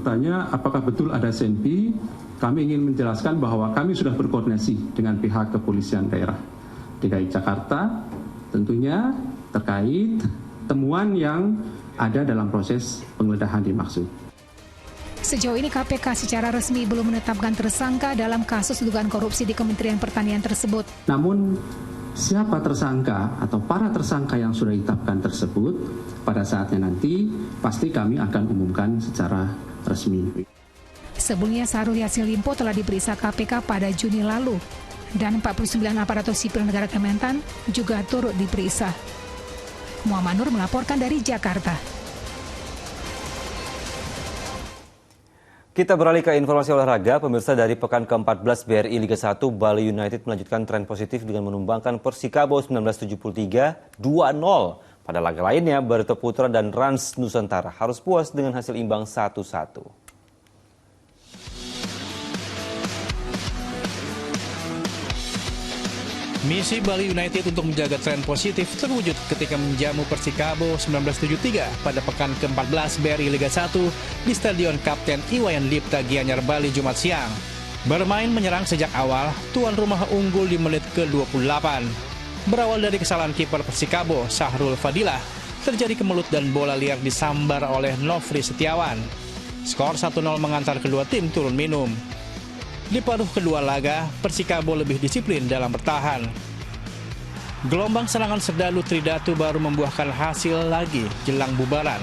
Tanya apakah betul ada senpi? Kami ingin menjelaskan bahwa kami sudah berkoordinasi dengan pihak kepolisian daerah DKI Jakarta, tentunya terkait temuan yang ada dalam proses penggeledahan dimaksud. Sejauh ini KPK secara resmi belum menetapkan tersangka dalam kasus dugaan korupsi di Kementerian Pertanian tersebut. Namun siapa tersangka atau para tersangka yang sudah ditetapkan tersebut pada saatnya nanti pasti kami akan umumkan secara resmi. Sebelumnya Syahrul Yassin Limpo telah diperiksa KPK pada Juni lalu dan 49 aparatur sipil negara Kementan juga turut diperiksa. Muhammad Nur melaporkan dari Jakarta. Kita beralih ke informasi olahraga. Pemirsa, dari pekan ke-14 BRI Liga 1, Bali United melanjutkan tren positif dengan menumbangkan Persikabo 1973 2-0. Pada laga lainnya, Barito Putra dan Rans Nusantara harus puas dengan hasil imbang 1-1. Misi Bali United untuk menjaga tren positif terwujud ketika menjamu Persikabo 1973 pada pekan ke-14 BRI Liga 1 di Stadion Kapten Iwayan Lipta Gianyar Bali Jumat siang. Bermain menyerang sejak awal, tuan rumah unggul di menit ke-28. Berawal dari kesalahan kiper Persikabo, Syahrul Fadilah, terjadi kemelut dan bola liar disambar oleh Nofri Setiawan. Skor 1-0 mengantar kedua tim turun minum. Di paruh kedua laga, Persikabo lebih disiplin dalam bertahan. Gelombang serangan Serdalu Tridatu baru membuahkan hasil lagi jelang bubaran.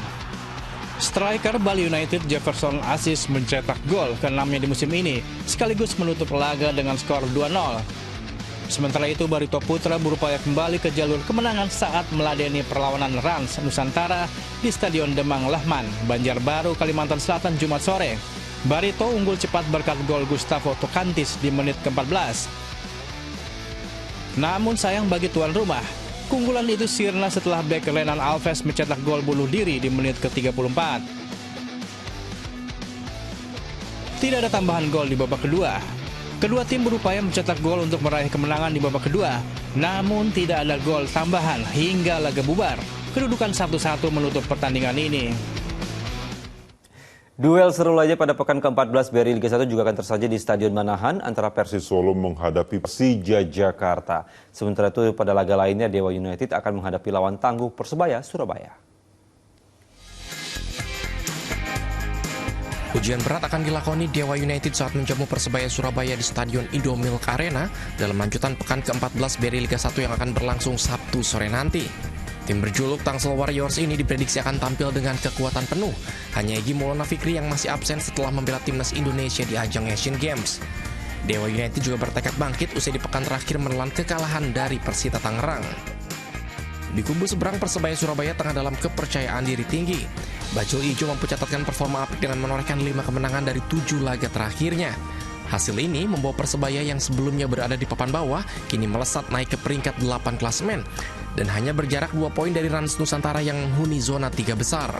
Striker Bali United Jefferson Aziz mencetak gol ke-6-nya di musim ini, sekaligus menutup laga dengan skor 2-0. Sementara itu, Barito Putra berupaya kembali ke jalur kemenangan saat meladeni perlawanan Rans Nusantara di Stadion Demang Lahman, Banjarbaru, Kalimantan Selatan Jumat sore. Barito unggul cepat berkat gol Gustavo Tokantis di menit ke-14. Namun sayang bagi tuan rumah, keunggulan itu sirna setelah bek Renan Alves mencetak gol bunuh diri di menit ke-34. Tidak ada tambahan gol di babak kedua. Kedua tim berupaya mencetak gol untuk meraih kemenangan di babak kedua, namun tidak ada gol tambahan hingga laga bubar. Kedudukan 1-1 menutup pertandingan ini. Duel seru lainnya pada pekan ke-14 BRI Liga 1 juga akan tersaji di Stadion Manahan antara Persis Solo menghadapi Persija Jakarta. Sementara itu pada laga lainnya Dewa United akan menghadapi lawan tangguh Persebaya Surabaya. Ujian berat akan dilakoni Dewa United saat menjamu Persebaya Surabaya di Stadion Indomilk Arena dalam lanjutan pekan ke-14 BRI Liga 1 yang akan berlangsung Sabtu sore nanti. Tim berjuluk Tangsel Warriors ini diprediksi akan tampil dengan kekuatan penuh. Hanya Egy Maulana Fikri yang masih absen setelah membela timnas Indonesia di ajang Asian Games. Dewa United juga bertekad bangkit usai di pekan terakhir menelan kekalahan dari Persita Tangerang. Di kubu seberang, Persebaya Surabaya tengah dalam kepercayaan diri tinggi. Bajul Ijo mampu catatkan performa apik dengan menorehkan 5 kemenangan dari 7 laga terakhirnya. Hasil ini membawa Persebaya yang sebelumnya berada di papan bawah kini melesat naik ke peringkat 8 klasemen dan hanya berjarak 2 poin dari Rans Nusantara yang menghuni zona 3 besar.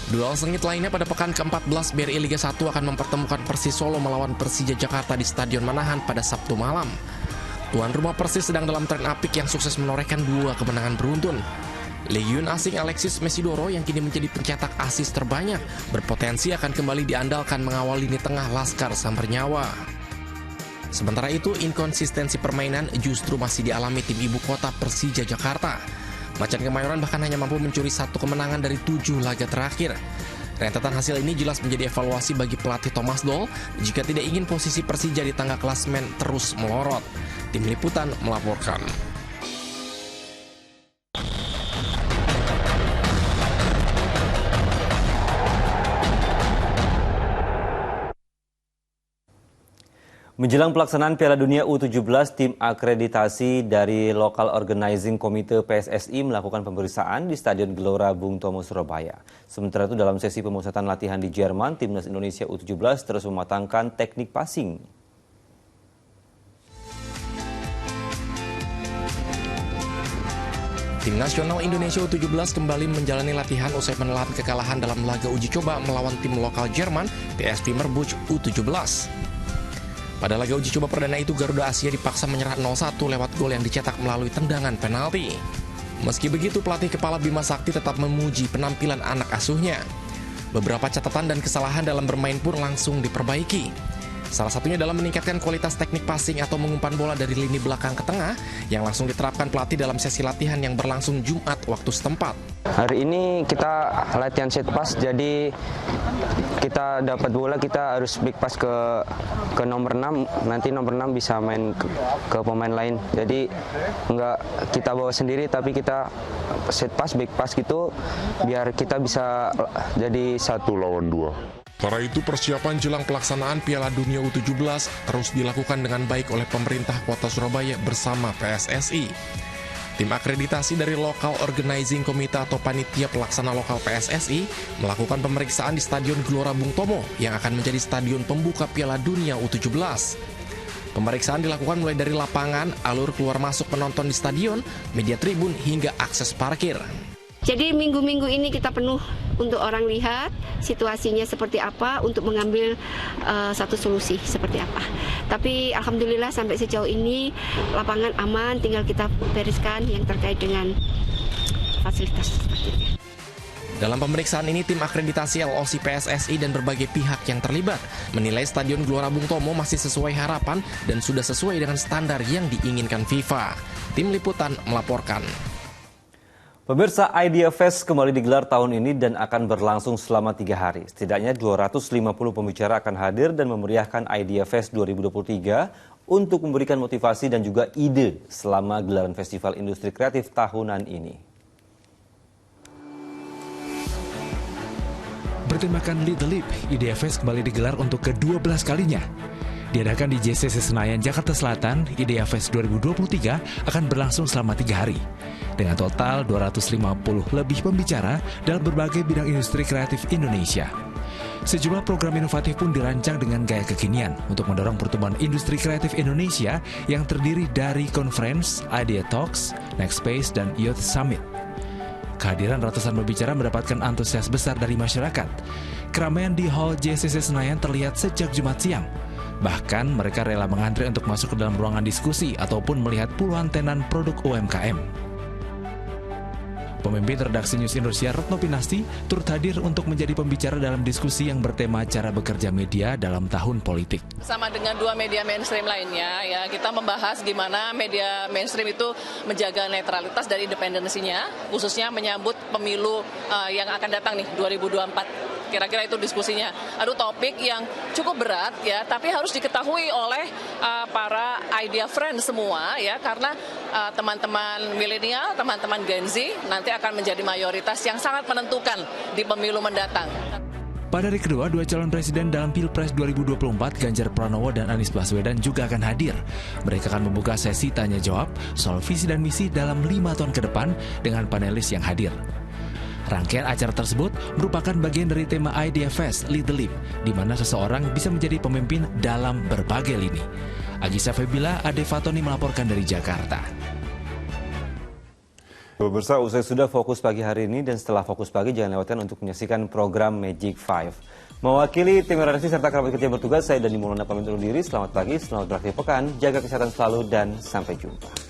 Duel sengit lainnya pada pekan ke-14 BRI Liga 1 akan mempertemukan Persis Solo melawan Persija Jakarta di Stadion Manahan pada Sabtu malam. Tuan rumah Persis sedang dalam tren apik yang sukses menorehkan 2 kemenangan beruntun. Legiun asing Alexis Mesidoro yang kini menjadi pencetak asis terbanyak berpotensi akan kembali diandalkan mengawal lini tengah Laskar Sambernyawa. Sementara itu, inkonsistensi permainan justru masih dialami tim ibu kota Persija Jakarta. Macan Kemayoran bahkan hanya mampu mencuri 1 kemenangan dari 7 laga terakhir. Rentetan hasil ini jelas menjadi evaluasi bagi pelatih Thomas Doll jika tidak ingin posisi Persija di tangga klasemen terus melorot. Tim Liputan melaporkan. Menjelang pelaksanaan Piala Dunia U17, tim akreditasi dari Local Organizing Committee PSSI melakukan pemeriksaan di Stadion Gelora Bung Tomo, Surabaya. Sementara itu dalam sesi pemusatan latihan di Jerman, Timnas Indonesia U17 terus mematangkan teknik passing. Tim nasional Indonesia U17 kembali menjalani latihan usai menelan kekalahan dalam laga uji coba melawan tim lokal Jerman PSV Meerbusch U17. Pada laga uji coba perdana itu, Garuda Asia dipaksa menyerah 0-1 lewat gol yang dicetak melalui tendangan penalti. Meski begitu, pelatih kepala Bima Sakti tetap memuji penampilan anak asuhnya. Beberapa catatan dan kesalahan dalam bermain pun langsung diperbaiki. Salah satunya dalam meningkatkan kualitas teknik passing atau mengumpan bola dari lini belakang ke tengah yang langsung diterapkan pelatih dalam sesi latihan yang berlangsung Jumat waktu setempat. Hari ini kita latihan set pass, jadi kita dapat bola kita harus big pass ke nomor 6, nanti nomor 6 bisa main ke pemain lain. Jadi nggak kita bawa sendiri tapi kita set pass, big pass gitu biar kita bisa jadi 1 lawan 2. Sementara itu persiapan jelang pelaksanaan Piala Dunia U17 terus dilakukan dengan baik oleh pemerintah Kota Surabaya bersama PSSI. Tim akreditasi dari Local Organizing Committee atau panitia pelaksana lokal PSSI melakukan pemeriksaan di Stadion Gelora Bung Tomo yang akan menjadi stadion pembuka Piala Dunia U17. Pemeriksaan dilakukan mulai dari lapangan, alur keluar masuk penonton di stadion, media tribun hingga akses parkir. Jadi minggu-minggu ini kita penuh untuk orang lihat situasinya seperti apa untuk mengambil satu solusi seperti apa. Tapi alhamdulillah sampai sejauh ini lapangan aman, tinggal kita bereskan yang terkait dengan fasilitas seperti itu. Dalam pemeriksaan ini, tim akreditasi LOC PSSI dan berbagai pihak yang terlibat menilai Stadion Gelora Bung Tomo masih sesuai harapan dan sudah sesuai dengan standar yang diinginkan FIFA. Tim Liputan melaporkan. Pemirsa, Idea Fest kembali digelar tahun ini dan akan berlangsung selama 3 hari. Setidaknya 250 pembicara akan hadir dan memeriahkan Idea Fest 2023 untuk memberikan motivasi dan juga ide selama gelaran Festival Industri Kreatif tahunan ini. Bertemakan Lead the Leap, Idea Fest kembali digelar untuk ke-12 kalinya. Diadakan di JCC Senayan, Jakarta Selatan, Idea Fest 2023 akan berlangsung selama 3 hari. Dengan total 250 lebih pembicara dalam berbagai bidang industri kreatif Indonesia. Sejumlah program inovatif pun dirancang dengan gaya kekinian untuk mendorong pertumbuhan industri kreatif Indonesia yang terdiri dari Conference, Idea Talks, Next Space, dan Youth Summit. Kehadiran ratusan pembicara mendapatkan antusias besar dari masyarakat. Keramaian di Hall JCC Senayan terlihat sejak Jumat siang. Bahkan mereka rela mengantri untuk masuk ke dalam ruangan diskusi ataupun melihat puluhan tenan produk UMKM. Pemimpin redaksi News Indonesia Retno Pinasti turut hadir untuk menjadi pembicara dalam diskusi yang bertema cara bekerja media dalam tahun politik. Sama dengan 2 media mainstream lainnya, ya kita membahas gimana media mainstream itu menjaga netralitas dan independensinya, khususnya menyambut pemilu yang akan datang nih 2024. Kira-kira itu diskusinya. Aduh, topik yang cukup berat ya, tapi harus diketahui oleh para idea friends semua ya, karena teman-teman milenial, teman-teman Gen Z nanti akan menjadi mayoritas yang sangat menentukan di pemilu mendatang. Pada hari kedua, 2 calon presiden dalam Pilpres 2024, Ganjar Pranowo dan Anies Baswedan juga akan hadir. Mereka akan membuka sesi tanya-jawab soal visi dan misi dalam 5 tahun ke depan dengan panelis yang hadir. Rangkaian acara tersebut merupakan bagian dari tema Idea Fest Lead the Leap, di mana seseorang bisa menjadi pemimpin dalam berbagai lini. Agisa Febila, Ade Fatoni melaporkan dari Jakarta. Pemirsa, usai sudah Fokus Pagi hari ini, dan setelah Fokus Pagi jangan lewatkan untuk menyaksikan program Magic 5. Mewakili tim redaksi serta kerabat kerja bertugas, saya Dani Maulana pamit undur diri. Selamat pagi, selamat berakhir pekan, jaga kesehatan selalu, dan sampai jumpa.